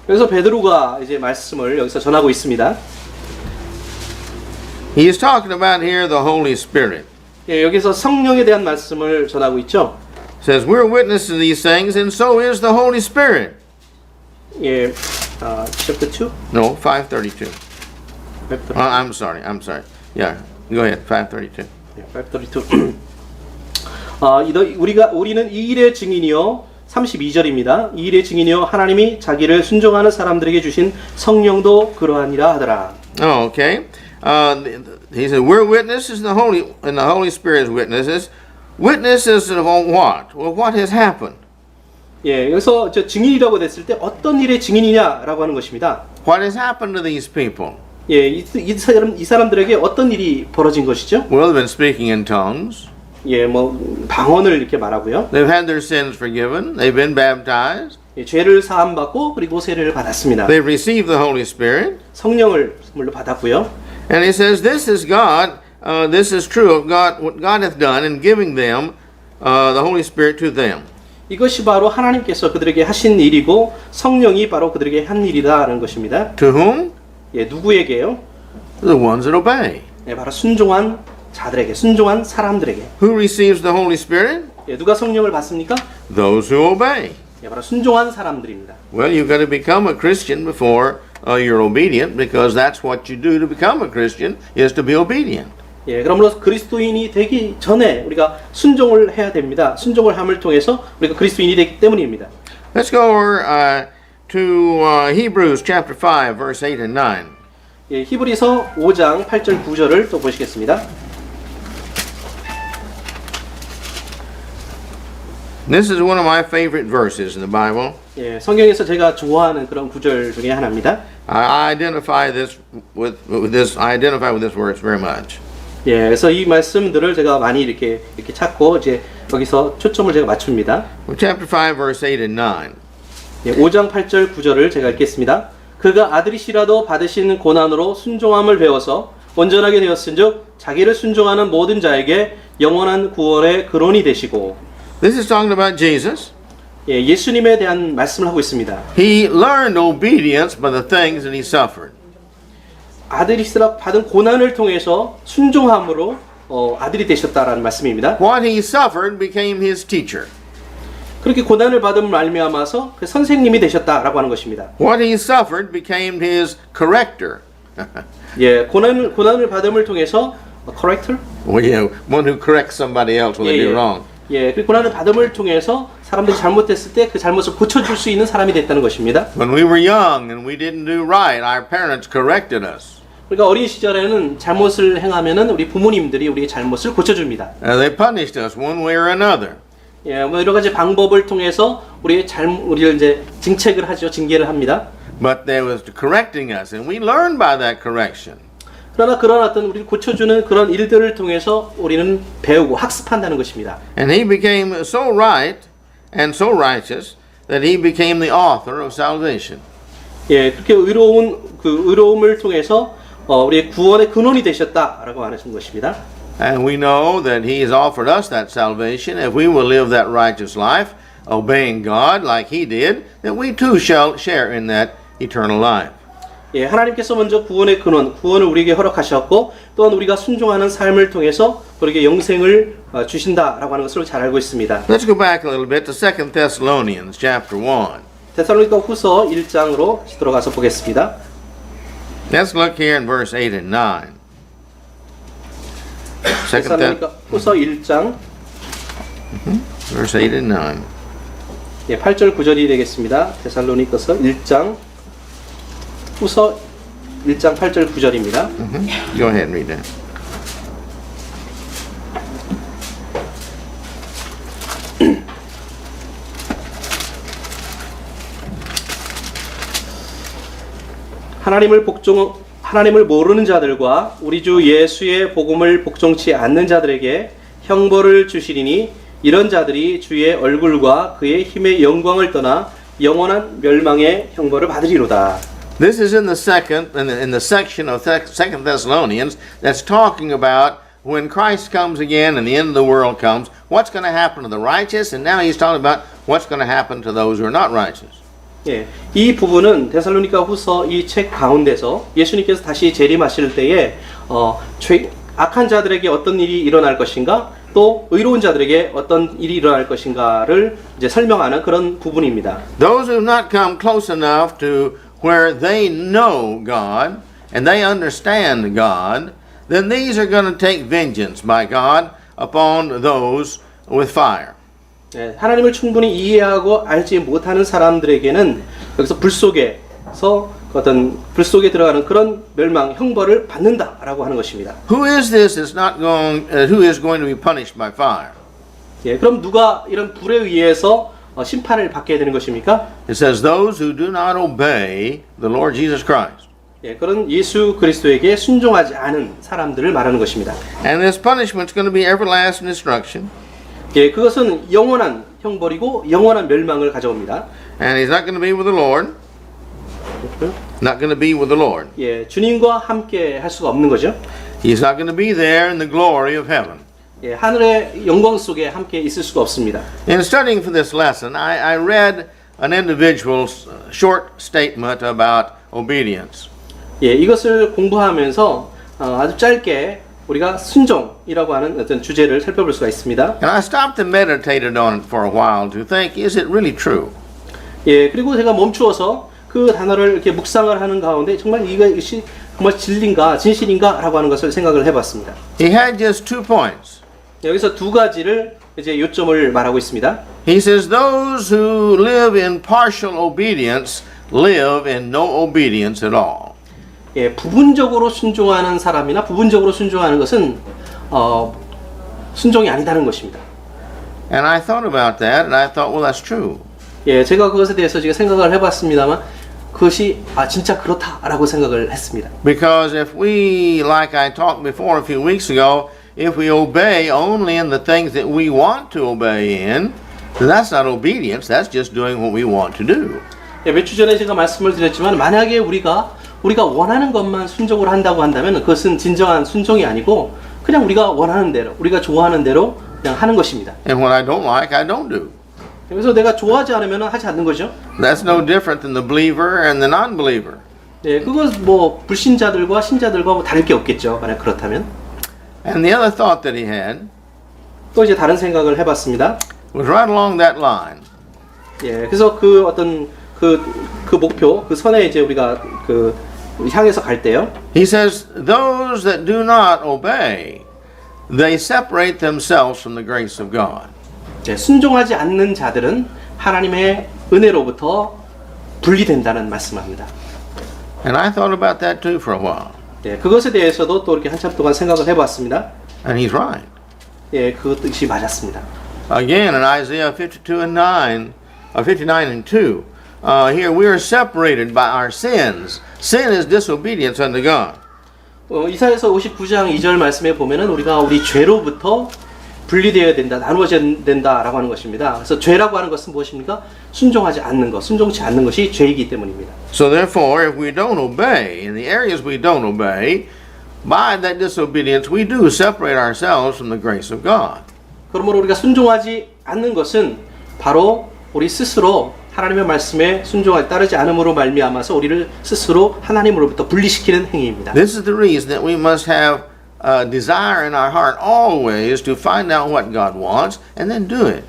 그래서 베드로가 이제 말씀을 여기서 전하고 있습니다. He is talking about here the Holy Spirit. 예, 여기서 성령에 대한 말씀을 전하고 있죠. It says we're witnesses to these things, and so is the Holy Spirit. 예, chapter 2. No, 5:32. I'm sorry. Yeah, go ahead. 5:32. 532. 우리는 이 일의 증인이요. 32절입니다. 이 일의 증인이요. 하나님이 자기를 순종하는 사람들에게 주신 성령도 그러하니라 하더라. Oh, okay. He said we're witnesses, and the Holy Spirit is witnesses. Witnesses of what? Well, what has happened? 예, 여기서 저 증인이라고 됐을 때 어떤 일의 증인이냐라고 하는 것입니다. What has happened to these people? 예, 이 사람들에게 어떤 일이 벌어진 것이죠? Well, they've been speaking in tongues. 예, 뭐 방언을 이렇게 말하고요. They've had their sins forgiven. They've been baptized. 예, 죄를 사함 받고 그리고 세례를 받았습니다. They've received the Holy Spirit. 성령을 선물로 받았고요. And he says, this is God, this is true of God, what God hath done in giving them the Holy Spirit to them. 이것이 바로 하나님께서 그들에게 하신 일이고 성령이 바로 그들에게 한 일이다라는 것입니다. To whom? 예, 누구에게요? The ones that obey. 예, 바로 순종한 자들에게, 순종한 사람들에게. Who receives the Holy Spirit? 예, 누가 성령을 받습니까? Those who obey. 예, 바로 순종한 사람들입니다. Well, you've got to become a Christian before you're obedient, because that's what you do to become a Christian, is to be obedient. 예, 그러므로 그리스도인이 되기 전에 우리가 순종을 해야 됩니다. 순종을 함을 통해서 우리가 그리스도인이 되기 때문입니다. Let's go over to Hebrews chapter 5, verse 8 and 9. 예, 히브리서 5장 8절 9절을 또 보시겠습니다. This is one of my favorite verses in the Bible. 예, 성경에서 제가 좋아하는 그런 구절 중에 하나입니다. I identify with this verse very much. 예, 그래서 이 말씀들을 제가 많이 이렇게 찾고 이제 여기서 초점을 제가 맞춥니다. Chapter 5, verse 8 and 9. 예, 5장 8절 9절을 제가 읽겠습니다. 그가 아들이시라도 받으신 고난으로 순종함을 배워서 온전하게 되었은즉 자기를 순종하는 모든 자에게 영원한 구원의 근원이 되시고. This is talking about Jesus. 예, 예수님에 대한 말씀을 하고 있습니다. He learned obedience by the things that he suffered. 아들이시라 받은 고난을 통해서 순종함으로 아들이 되셨다라는 말씀입니다. What he suffered became his teacher. 그렇게 고난을 받음을 말미암아서 그 선생님이 되셨다라고 하는 것입니다. What he suffered became his corrector. 예, 고난을 받음을 통해서 corrector? Well, yeah, one who corrects somebody else when they do wrong. 예, 그 고난을 받음을 통해서 사람들이 잘못했을 때 그 잘못을 고쳐줄 수 있는 사람이 됐다는 것입니다. When we were young and we didn't do right, our parents corrected us. 그러니까 어린 시절에는 잘못을 행하면은 우리 부모님들이 우리의 잘못을 고쳐줍니다. They punished us one way or another. 예, 뭐 여러 가지 방법을 통해서 우리를 이제 징책을 하죠, 징계를 합니다. But they was correcting us, and we learned by that correction. 그러나 그런 어떤 우리를 고쳐주는 그런 일들을 통해서 우리는 배우고 학습한다는 것입니다. And he became so right and so righteous that he became the author of salvation. 예, 그렇게 의로움을 통해서 우리의 구원의 근원이 되셨다라고 하는 것입니다. And we know that he has offered us that salvation. If we will live that righteous life, obeying God like he did, that we too shall share in that eternal life. 예, 하나님께서 먼저 구원의 근원, 구원을 우리에게 허락하셨고 또한 우리가 순종하는 삶을 통해서 우리에게 영생을 주신다라고 하는 것을 잘 알고 있습니다. Let's go back a little bit to 2 Thessalonians chapter 1. 데살로니가 후서 1장으로 들어가서 보겠습니다. Let's look here in verse 8 and 9. 데살로니가 후서 1장 Verse 8 and 9. 예, 8절 9절이 되겠습니다. 데살로니가서 1장 후서 1장 8절 9절입니다. Go ahead and read that. 하나님을 모르는 자들과 우리 주 예수의 복음을 복종치 않는 자들에게 형벌을 주시리니 이런 자들이 주의 얼굴과 그의 힘의 영광을 떠나 영원한 멸망의 형벌을 받으리로다. This is in the section of 2 Thessalonians that's talking about when Christ comes again and the end of the world comes, what's going to happen to the righteous, and now he's talking about what's going to happen to those who are not righteous. 예, 이 부분은 데살로니가 후서 이 책 가운데서 예수님께서 다시 재림하실 때에 악한 자들에게 어떤 일이 일어날 것인가 또 의로운 자들에게 어떤 일이 일어날 것인가를 이제 설명하는 그런 부분입니다. Those who have not come close enough to where they know God and they understand God, then these are going to take vengeance by God upon those with fire. 예, 하나님을 충분히 이해하고 알지 못하는 사람들에게는 여기서 불 속에서 어떤 불 속에 들어가는 그런 멸망 형벌을 받는다라고 하는 것입니다. Who is this who is going to be punished by fire? 예, 그럼 누가 이런 불에 의해서 심판을 받게 되는 것입니까? It says those who do not obey the Lord Jesus Christ. 예, 그런 예수 그리스도에게 순종하지 않은 사람들을 말하는 것입니다. And this punishment is going to be everlasting destruction. 예, 그것은 영원한 형벌이고 영원한 멸망을 가져옵니다. And he's not going to be with the Lord. Not going to be with the Lord. 예, 주님과 함께 할 수가 없는 거죠. He's not going to be there in the glory of heaven. 예, 하늘의 영광 속에 함께 있을 수가 없습니다. In studying for this lesson, I read an individual's short statement about obedience. 예, 이것을 공부하면서 아주 짧게 우리가 순종이라고 하는 어떤 주제를 살펴볼 수가 있습니다. And I stopped and meditated on it for a while to think, is it really true? 예, 그리고 제가 멈추어서 그 단어를 이렇게 묵상을 하는 가운데 정말 이것이 정말 진리인가 진실인가라고 하는 것을 생각을 해봤습니다. He had just 2 points. 여기서 두 가지를 이제 요점을 말하고 있습니다. He says those who live in partial obedience live in no obedience at all. 예, 부분적으로 순종하는 사람이나 부분적으로 순종하는 것은 순종이 아니다는 것입니다. And I thought about that and I thought, well, that's true. 예, 제가 그것에 대해서 지금 생각을 해봤습니다만 그것이 진짜 그렇다라고 생각을 했습니다. Because if we, like I talked before a few weeks ago, if we obey only in the things that we want to obey in, then that's not obedience, that's just doing what we want to do. 예, 몇 주 전에 제가 말씀을 드렸지만 만약에 우리가 원하는 것만 순종을 한다고 한다면 그것은 진정한 순종이 아니고 그냥 우리가 원하는 대로, 우리가 좋아하는 대로 그냥 하는 것입니다. And what I don't like, I don't do. 그래서 내가 좋아하지 않으면 하지 않는 거죠. That's no different than the believer and the non-believer. 네, 그것 뭐 불신자들과 신자들과 뭐 다를 게 없겠죠. 만약 그렇다면. And the other thought that he had 또 이제 다른 생각을 해봤습니다. was right along that line. 예, 그래서 그 어떤 그 목표, 그 선에 이제 우리가 향해서 갈 때요. He says, those that do not obey, they separate themselves from the grace of God. 예, 순종하지 않는 자들은 하나님의 은혜로부터 분리된다는 말씀합니다. And I thought about that too for a while. 예, 그것에 대해서도 또 이렇게 한참 동안 생각을 해봤습니다. And he's right. 예, 그것이 맞았습니다. Again, in Isaiah 59 and 2, here we are separated by our sins. Sin is disobedience unto God. 이사야서 59장 2절 말씀에 보면은 우리가 우리 죄로부터 분리되어야 된다, 나누어져야 된다라고 하는 것입니다. 그래서 죄라고 하는 것은 무엇입니까? 순종하지 않는 것, 순종치 않는 것이 죄이기 때문입니다. So therefore, if we don't obey, in the areas we don't obey, by that disobedience, we do separate ourselves from the grace of God. 그러므로 우리가 순종하지 않는 것은 바로 우리 스스로 하나님의 말씀에 순종하지 따르지 않음으로 말미암아서 우리를 스스로 하나님으로부터 분리시키는 행위입니다. This is the reason that we must have a desire in our heart always to find out what God wants and then do it.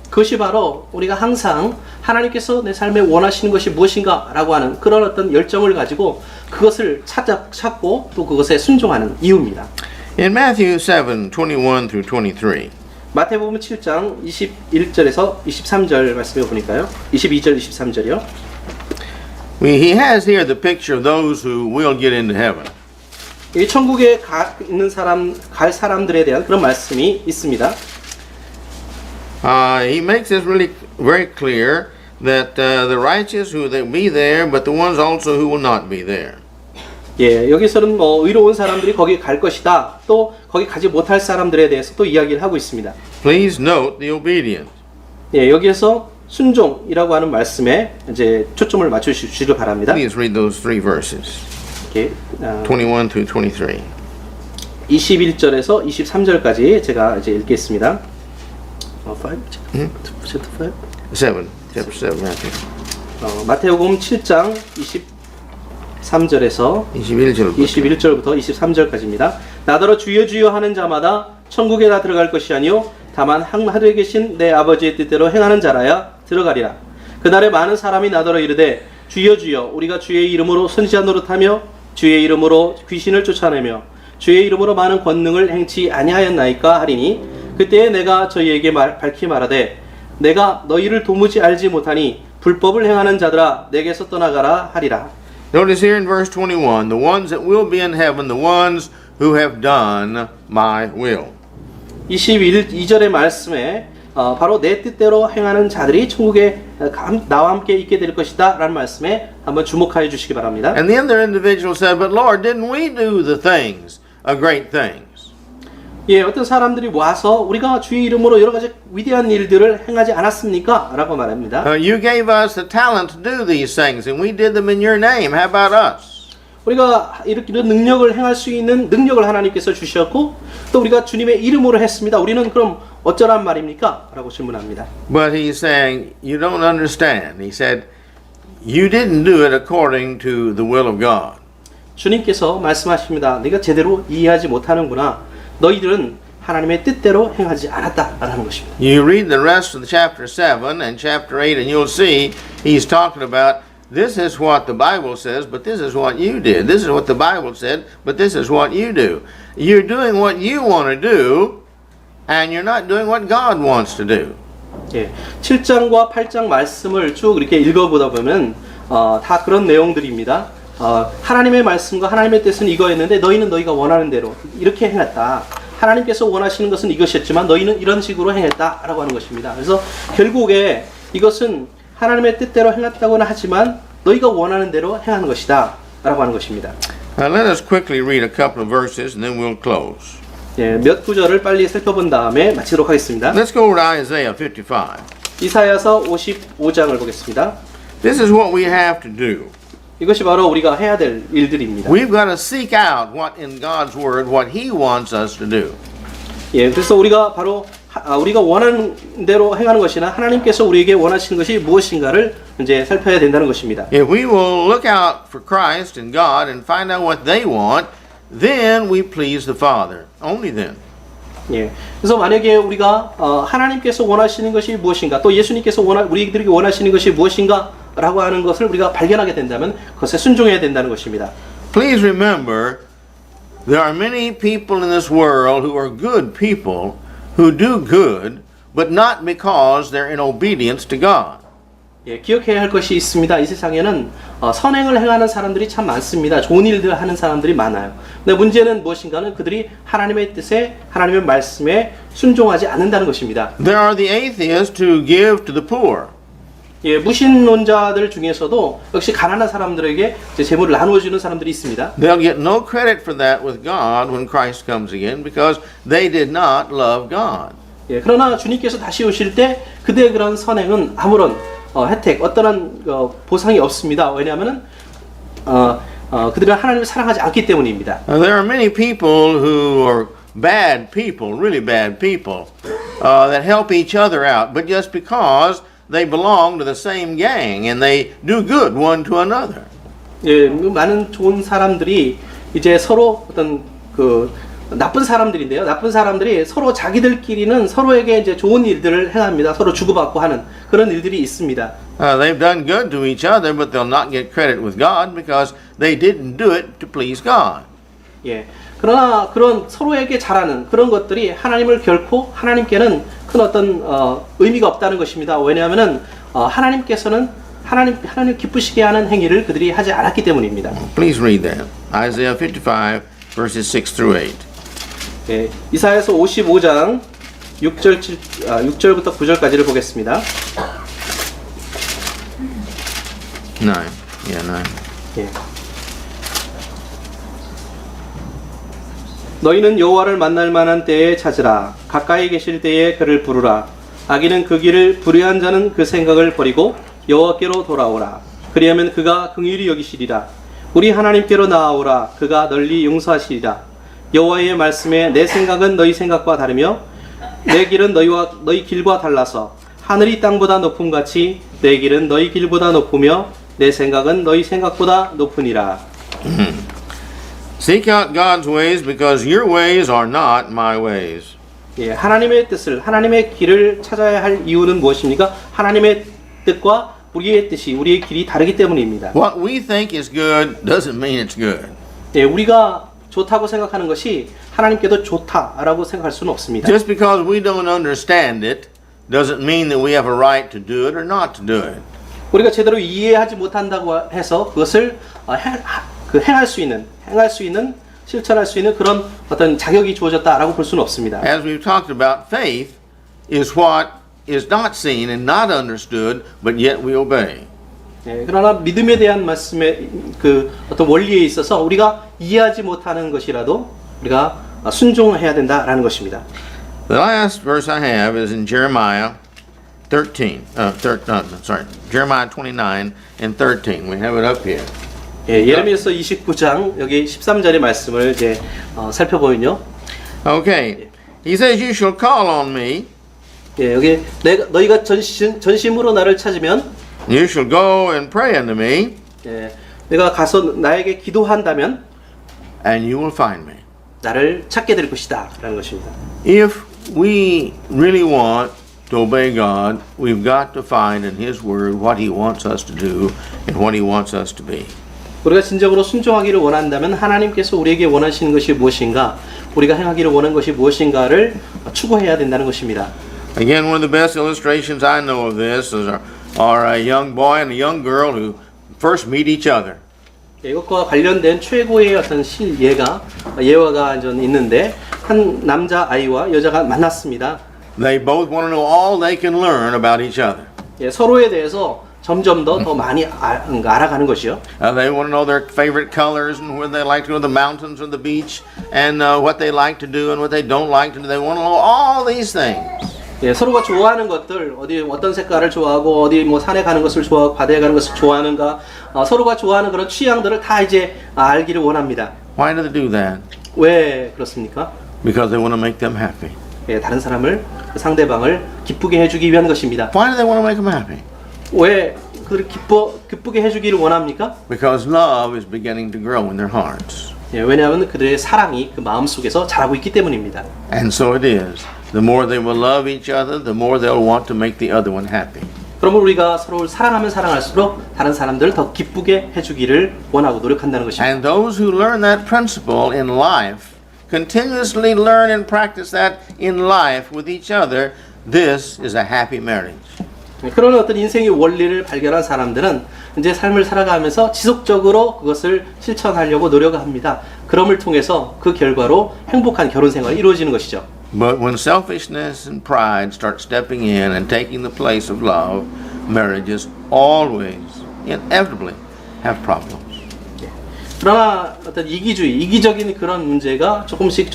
그것이 바로 우리가 항상 하나님께서 내 삶에 원하시는 것이 무엇인가라고 하는 그런 어떤 열정을 가지고 그것을 찾고 또 그것에 순종하는 이유입니다. In Matthew 7, 21 through 23, 마태복음 7장 21절에서 23절 말씀해 보니까요. 22절, 23절이요. he has here the picture of those who will get into heaven. 이 천국에 있는 갈 사람들에 대한 그런 말씀이 있습니다. He makes this really very clear that the righteous who will be there, but the ones also who will not be there. 예, 여기서는 의로운 사람들이 거기 갈 것이다. 또 거기 가지 못할 사람들에 대해서 또 이야기를 하고 있습니다. Please note the obedient. 예, 여기에서 순종이라고 하는 말씀에 이제 초점을 맞추시길 바랍니다. Please read those three verses, 예, 21 through 23. 21절에서 23절까지 제가 이제 읽겠습니다. 5, chapter 5? 7, chapter 7, Matthew. 마태복음 7장 23절에서 21절부터 23절까지입니다. 나더러 주여 주여 하는 자마다 천국에 다 들어갈 것이 아니요 다만 하늘에 계신 내 아버지의 뜻대로 행하는 자라야 들어가리라. 그날에 많은 사람이 나더러 이르되 주여 주여 우리가 주의 이름으로 선지자 노릇하며 주의 이름으로 귀신을 쫓아내며 주의 이름으로 많은 권능을 행치 아니하였나이까 하리니 그때에 내가 저희에게 밝히 말하되 내가 너희를 도무지 알지 못하니 불법을 행하는 자들아 내게서 떠나가라 하리라. Notice here in verse 21, the ones that will be in heaven, the ones who have done my will. 22절의 말씀에 바로 내 뜻대로 행하는 자들이 천국에 나와 함께 있게 될 것이다 라는 말씀에 한번 주목하여 주시기 바랍니다. And the other individual said, but Lord, didn't we do the things, great things? 예, 어떤 사람들이 와서 우리가 주의 이름으로 여러 가지 위대한 일들을 행하지 않았습니까? 라고 말합니다. You gave us the talent to do these things, and we did them in your name. How about us? 우리가 이런 능력을 행할 수 있는 능력을 하나님께서 주셨고 또 우리가 주님의 이름으로 했습니다. 우리는 그럼 어쩌란 말입니까? 라고 질문합니다. But he's saying, you don't understand. He said, you didn't do it according to the will of God. 주님께서 말씀하십니다. 네가 제대로 이해하지 못하는구나. 너희들은 하나님의 뜻대로 행하지 않았다라는 것입니다. You read the rest of the chapter 7 and chapter 8 and you'll see he's talking about this is what the Bible says, but this is what you did. This is what the Bible said, but this is what you do. You're doing what you want to do and you're not doing what God wants to do. 예, 7장과 8장 말씀을 쭉 이렇게 읽어보다 보면 다 그런 내용들입니다. 하나님의 말씀과 하나님의 뜻은 이거였는데 너희는 너희가 원하는 대로 이렇게 행했다. 하나님께서 원하시는 것은 이것이었지만 너희는 이런 식으로 행했다라고 하는 것입니다. 그래서 결국에 이것은 하나님의 뜻대로 행했다고는 하지만 너희가 원하는 대로 행하는 것이다 라고 하는 것입니다. Let us quickly read a couple of verses and then we'll close. 예, 몇 구절을 빨리 살펴본 다음에 마치도록 하겠습니다. Let's go to Isaiah 55. 이사야서 55장을 보겠습니다. This is what we have to do. 이것이 바로 우리가 해야 될 일들입니다. We've got to seek out what in God's word what He wants us to do. 예, 그래서 우리가 바로 우리가 원하는 대로 행하는 것이나 하나님께서 우리에게 원하시는 것이 무엇인가를 이제 살펴야 된다는 것입니다. If we will look out for Christ and God and find out what they want, then we please the Father. Only then. 예, 그래서 만약에 우리가 하나님께서 원하시는 것이 무엇인가, 또 예수님께서 우리들에게 원하시는 것이 무엇인가 라고 하는 것을 우리가 발견하게 된다면 그것에 순종해야 된다는 것입니다. Please remember, there are many people in this world who are good people who do good, but not because they're in obedience to God. 예, 기억해야 할 것이 있습니다. 이 세상에는 선행을 행하는 사람들이 참 많습니다. 좋은 일들 하는 사람들이 많아요. 근데 문제는 무엇인가는 그들이 하나님의 뜻에, 하나님의 말씀에 순종하지 않는다는 것입니다. There are the atheists who give to the poor. 예, 무신론자들 중에서도 역시 가난한 사람들에게 재물을 나누어 주는 사람들이 있습니다. They'll get no credit for that with God when Christ comes again because they did not love God. 예, 그러나 주님께서 다시 오실 때 그들의 그런 선행은 아무런 혜택, 어떠한 보상이 없습니다. 왜냐하면은 그들은 하나님을 사랑하지 않기 때문입니다. There are many people who are bad people, really bad people, that help each other out, but just because they belong to the same gang and they do good one to another. 예, 많은 좋은 사람들이 이제 서로 어떤 그 나쁜 사람들인데요. 나쁜 사람들이 서로 자기들끼리는 서로에게 이제 좋은 일들을 행합니다. 서로 주고받고 하는 그런 일들이 있습니다. They've done good to each other, but they'll not get credit with God because they didn't do it to please God. 예. 그러나 그런 서로에게 잘하는 그런 것들이 하나님을 결코 하나님께는 큰 어떤 의미가 없다는 것입니다. 왜냐하면은 하나님께서는 하나님 기쁘시게 하는 행위를 그들이 하지 않았기 때문입니다. Please read that. Isaiah 55 verses 6 through 8. 예, 이사야서 55장 6절부터 9절까지를 보겠습니다. 9. Yeah, 9. 예. 너희는 여호와를 만날 만한 때에 찾으라. 가까이 계실 때에 그를 부르라. 악인은 그 길을 불의한 자는 그 생각을 버리고 여호와께로 돌아오라. 그리하면 그가 긍휼히 여기시리라. 우리 하나님께로 나아오라. 그가 널리 용서하시리라. 여호와의 말씀에 내 생각은 너희 생각과 다르며 내 길은 너희 길과 달라서 하늘이 땅보다 높음 같이 내 길은 너희 길보다 높으며 내 생각은 너희 생각보다 높으니라. Seek out God's ways because your ways are not my ways. 예, 하나님의 뜻을 하나님의 길을 찾아야 할 이유는 무엇입니까? 하나님의 뜻과 우리의 뜻이 우리의 길이 다르기 때문입니다. What we think is good doesn't mean it's good. 예, 우리가 좋다고 생각하는 것이 하나님께도 좋다라고 생각할 수는 없습니다. Just because we don't understand it doesn't mean that we have a right to do it or not to do it. 우리가 제대로 이해하지 못한다고 해서 그것을 행할 수 있는 실천할 수 있는 그런 어떤 자격이 주어졌다라고 볼 수는 없습니다. As we've talked about, faith is what is not seen and not understood, but yet we obey. 예, 그러나 믿음에 대한 말씀의 그 어떤 원리에 있어서 우리가 이해하지 못하는 것이라도 우리가 순종해야 된다라는 것입니다. The last verse I have is in Jeremiah 13. Jeremiah 29 and 13. We have it up here. 예, 예레미야서 29장 여기 13절의 말씀을 이제 살펴보면요. Okay. He says, "You shall call on me, 예, 여기 너희가 전심으로 나를 찾으면 you shall go and pray unto me, 예, 내가 가서 나에게 기도한다면 and you will find me." 나를 찾게 될 것이다 라는 것입니다. If we really want to obey God, we've got to find in His Word what He wants us to do and what He wants us to be. 우리가 진정으로 순종하기를 원한다면 하나님께서 우리에게 원하시는 것이 무엇인가, 우리가 행하기를 원하는 것이 무엇인가를 추구해야 된다는 것입니다. Again, one of the best illustrations I know of this are a young boy and a young girl who first meet each other. 이것과 관련된 최고의 어떤 예화가 좀 있는데 한 남자 아이와 여자가 만났습니다. They both want to know all they can learn about each other. 예, 서로에 대해서 점점 더 많이 알아가는 것이요. They want to know their favorite colors and where they like to go to the mountains or the beach and what they like to do and what they don't like to do. They want to know all these things. 예, 서로가 좋아하는 것들, 어떤 색깔을 좋아하고 어디 뭐 산에 가는 것을 좋아하고 바다에 가는 것을 좋아하는가, 서로가 좋아하는 그런 취향들을 다 이제 알기를 원합니다. Why do they do that? 왜 그렇습니까? Because they want to make them happy. 예, 다른 사람을 상대방을 기쁘게 해주기 위한 것입니다. Why do they want to make them happy? 왜 그들을 기쁘게 해주기를 원합니까? Because love is beginning to grow in their hearts. 예, 왜냐하면 그들의 사랑이 그 마음 속에서 자라고 있기 때문입니다. And so it is. The more they will love each other, the more they'll want to make the other one happy. 그러면 우리가 서로를 사랑하면 사랑할수록 다른 사람들을 더 기쁘게 해주기를 원하고 노력한다는 것입니다. And those who learn that principle in life, continuously learn and practice that in life with each other, this is a happy marriage. 그런 어떤 인생의 원리를 발견한 사람들은 이제 삶을 살아가면서 지속적으로 그것을 실천하려고 노력합니다. 그럼을 통해서 그 결과로 행복한 결혼 생활이 이루어지는 것이죠. But when selfishness and pride start stepping in and taking the place of love, marriages always, inevitably, have problems. 그러나 어떤 이기적인 그런 문제가 조금씩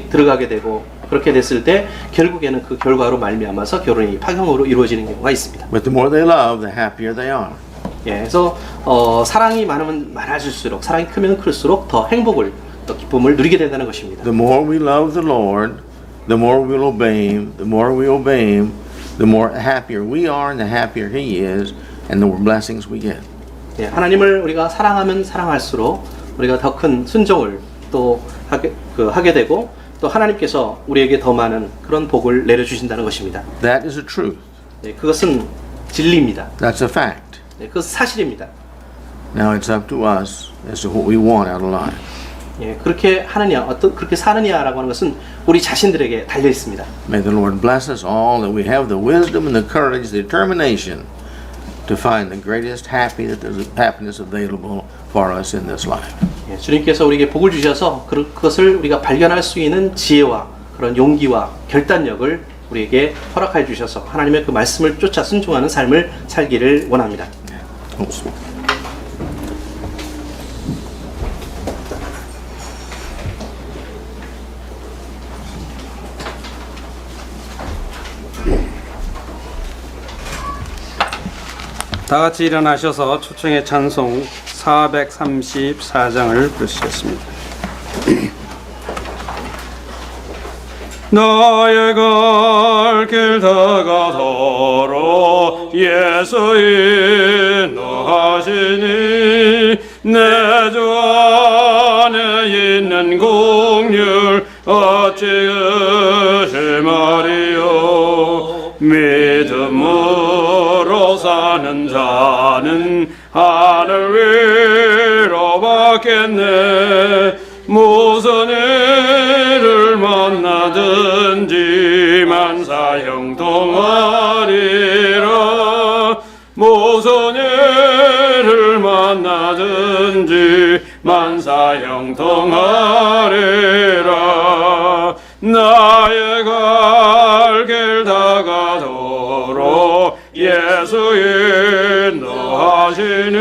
들어가게 되고 그렇게 됐을 때 결국에는 그 결과로 말미암아서 결혼이 파경으로 이루어지는 경우가 있습니다. But the more they love, the happier they are. 예, 그래서 사랑이 많으면 많아질수록 사랑이 크면 클수록 더 행복을, 더 기쁨을 누리게 된다는 것입니다. The more we love the Lord, the more we'll obey Him. The more we obey Him, the more happier we are and the happier He is and the more blessings we get. 예, 하나님을 우리가 사랑하면 사랑할수록 우리가 더 큰 순종을 또 하게 되고 또 하나님께서 우리에게 더 많은 그런 복을 내려주신다는 것입니다. That is a truth. 예, 그것은 진리입니다. That's a fact. 예, 그것은 사실입니다. Now it's up to us as to what we want out of life. 예, 그렇게 하느냐, 그렇게 사느냐라고 하는 것은 우리 자신들에게 달려 있습니다. May the Lord bless us all that we have the wisdom and the courage, the determination to find the greatest happiness available for us in this life. 예, 주님께서 우리에게 복을 주셔서 그것을 우리가 발견할 수 있는 지혜와 그런 용기와 결단력을 우리에게 허락해 주셔서 하나님의 그 말씀을 쫓아 순종하는 삶을 살기를 원합니다. 다 같이 일어나셔서 초청의 찬송 434장을 부르시겠습니다. 나의 갈 길 다가도록 예수 인도하시니 내 주 안에 있는 공률 어찌 의심하리요. 믿음으로 사는 자는 하늘 위로 받겠네. 무슨 일을 만나든지 만사 형통하리라. 무슨 일을 만나든지 만사 형통하리라. 나의 갈 길 다가도록 예수 인도하시니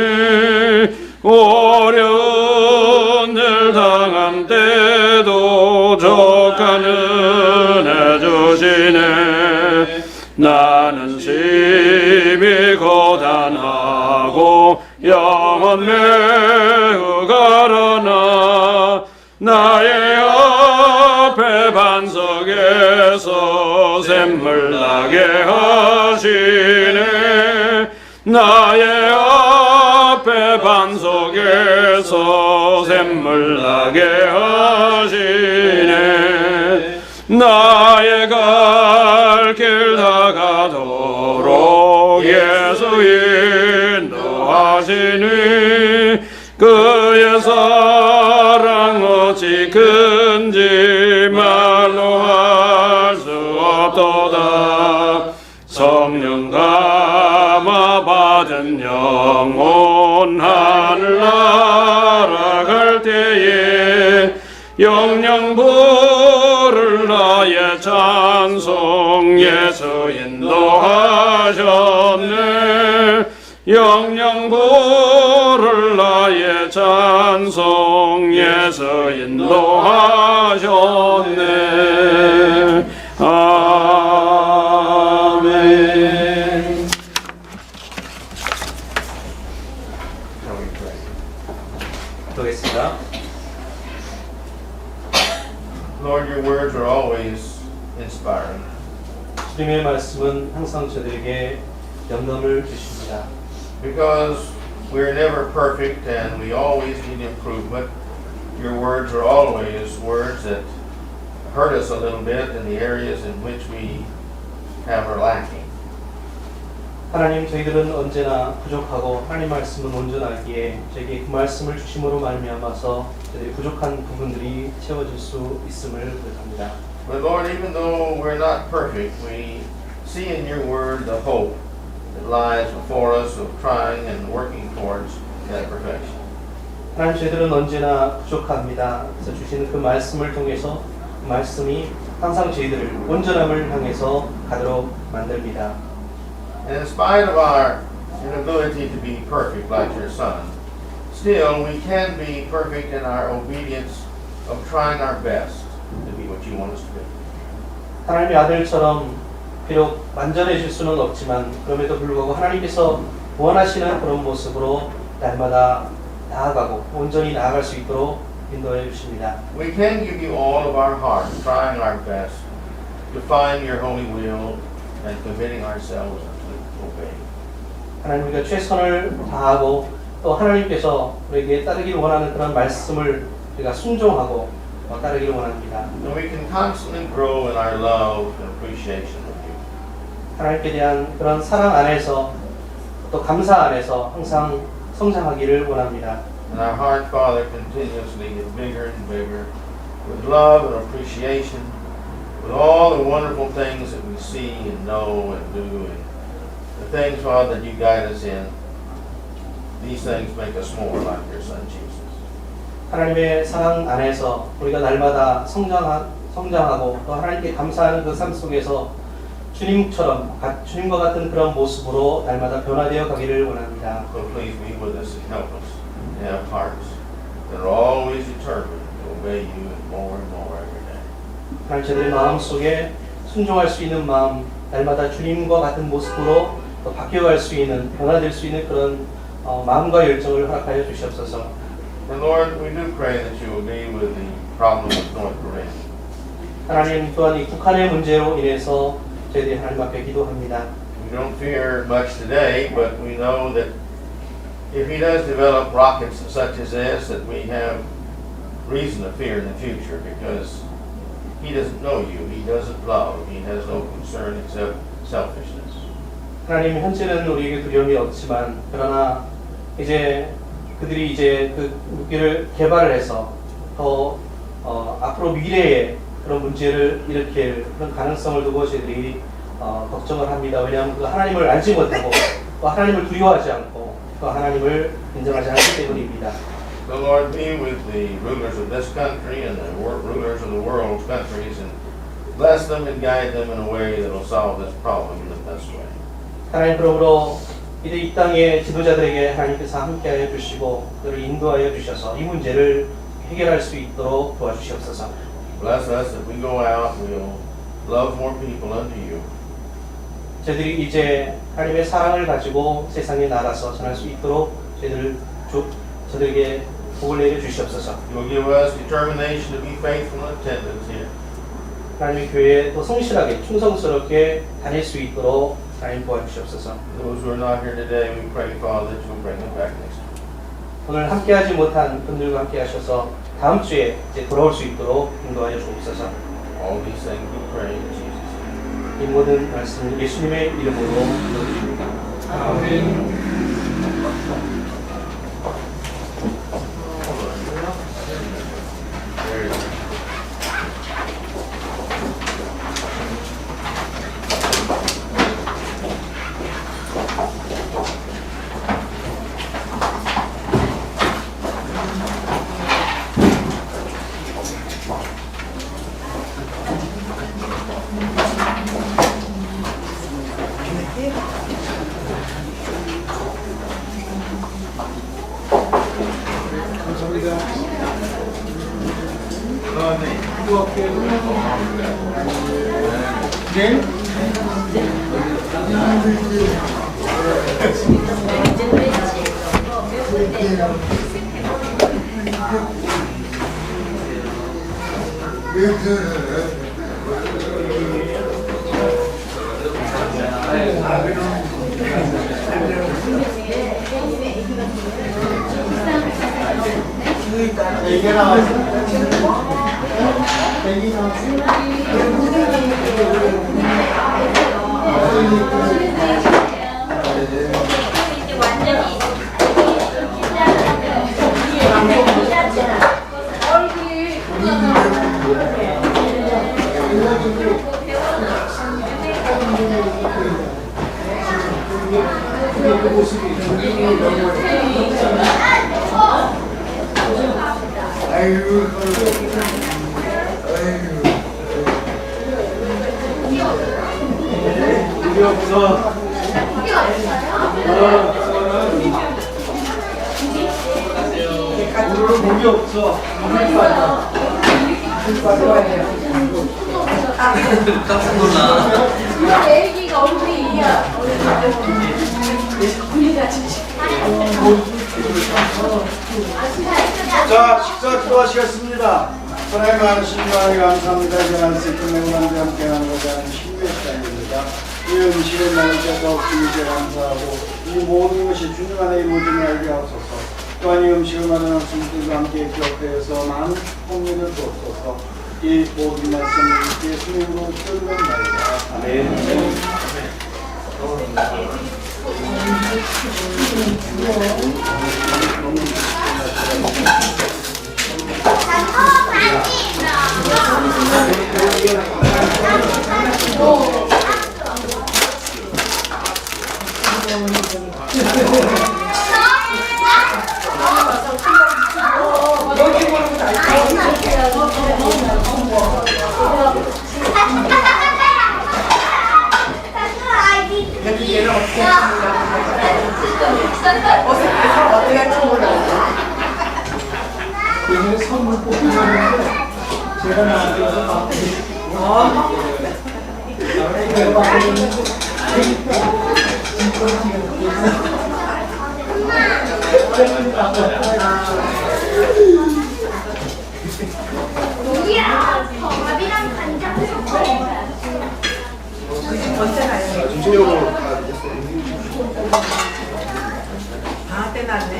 어려운 일 당한 때도 족한 은혜 주시네. 나는 심히 고단하고 영혼 매우 가라나 나의 앞에 반석에서 샘물 나게 하시네. 나의 앞에 반석에서 샘물 나게 하시네. 나의 갈 길 다가도록 예수 인도하시니 그의 사랑 어찌 큰지 말로 할 수 없도다. 성령 감화 받은 영혼 하늘 날아갈 때에 영영 부를 나의 찬송 예수 인도하셨네. 영영 부를 나의 찬송 예수 인도하셨네. 아멘. 기도하겠습니다. Lord, your words are always inspiring. 주님의 말씀은 항상 저들에게 영감을 주십니다. Because we're never perfect and we always need improvement, your words are always words that hurt us a little bit in the areas in which we are lacking. 하나님, 저희들은 언제나 부족하고 하나님 말씀은 온전하기에 저에게 그 말씀을 주심으로 말미암아서 저희들이 부족한 부분들이 채워질 수 있음을 고백합니다. But Lord, even though we're not perfect, we see in your word the hope that lies before us of trying and working towards that perfection. 하나님, 저희들은 언제나 부족합니다. 그래서 주시는 그 말씀을 통해서 그 말씀이 항상 저희들을 온전함을 향해서 가도록 만듭니다. And in spite of our inability to be perfect like your Son, still we can be perfect in our obedience of trying our best to be what you want us to be. 하나님의 아들처럼 비록 완전해질 수는 없지만 그럼에도 불구하고 하나님께서 원하시는 그런 모습으로 날마다 나아가고 온전히 나아갈 수 있도록 인도해 주십니다. We can give you all of our heart, trying our best to find your holy will and committing ourselves to obey. 하나님 우리가 최선을 다하고 또 하나님께서 우리에게 따르기를 원하는 그런 말씀을 우리가 순종하고 따르기를 원합니다. And we can constantly grow in our love and appreciation of you. 하나님께 대한 그런 사랑 안에서 또 감사 안에서 항상 성장하기를 원합니다. And our heart, Father, continuously get bigger and bigger with love and appreciation, with all the wonderful things that we see and know and do, and the things, Father, that you guide us in. These things make us more like your Son, Jesus. 하나님의 사랑 안에서 우리가 날마다 성장하고 또 하나님께 감사하는 그 삶 속에서 주님과 같은 그런 모습으로 날마다 변화되어 가기를 원합니다. So please be with us and help us to have hearts that are always determined to obey you and more every day. 하나님 저들의 마음 속에 순종할 수 있는 마음, 날마다 주님과 같은 모습으로 또 바뀌어갈 수 있는, 변화될 수 있는 그런 마음과 열정을 허락하여 주시옵소서. And Lord, we do pray that you will be with the problem with North Korea. 하나님 또한 이 북한의 문제로 인해서 저희들이 하나님 앞에 기도합니다. We don't fear much today, but we know that if he does develop rockets such as this, that we have reason to fear in the future because he doesn't know you, he doesn't love, he has no concern except selfishness. 하나님 현재는 우리에게 두려움이 없지만 그러나 이제 그들이 이제 그 무기를 개발을 해서 더 앞으로 미래에 그런 문제를 일으킬 그런 가능성을 두고 저희들이 걱정을 합니다. 왜냐하면 그 하나님을 알지 못하고 또 하나님을 두려워하지 않고 또 하나님을 인정하지 않기 때문입니다. The Lord be with the rulers of this country and the rulers of the world's countries and bless them and guide them in a way that will solve this problem in the best way. 하나님 그러므로 이제 이 땅의 지도자들에게 하나님께서 함께하여 주시고 그들을 인도하여 주셔서 이 문제를 해결할 수 있도록 도와주시옵소서. Bless us that we go out, we'll love more people unto you. 저희들이 이제 하나님의 사랑을 가지고 세상에 나가서 전할 수 있도록 저들에게 복을 내려 주시옵소서. You'll give us determination to be faithful in attendance here. 하나님의 교회에 또 성실하게 충성스럽게 다닐 수 있도록 하나님 도와주시옵소서. Those who are not here today, we pray, Father, that you'll bring them back next week. 오늘 함께하지 못한 분들과 함께하셔서 다음 주에 이제 돌아올 수 있도록 인도하여 주옵소서. All these things we pray in Jesus' name. 이 모든 말씀을 예수님의 이름으로 기도드립니다. 아멘. Very good. 목이 없어. 깜짝 놀라. 애기가 얼굴이야. 자, 식사 기도하시겠습니다. 하나님 많으신 주하니 감사합니다. 이제 말씀 끝내고 남자 함께 하는 것에 대한 신뢰의 시간입니다. 이 음식을 나눌 때도 주님께 감사하고 이 모든 것이 주님 안에 이루어짐을 알게 하옵소서. 또한 이 음식을 마련한 성도들과 함께 기억하여서 많은 축복을 주옵소서. 이 모든 말씀을 예수님으로 기도드립니다. 아멘. 선물 뽑히는데 제가 나한테서 밥이랑 간장 섞어. 언제 가요? 방학 때 났네.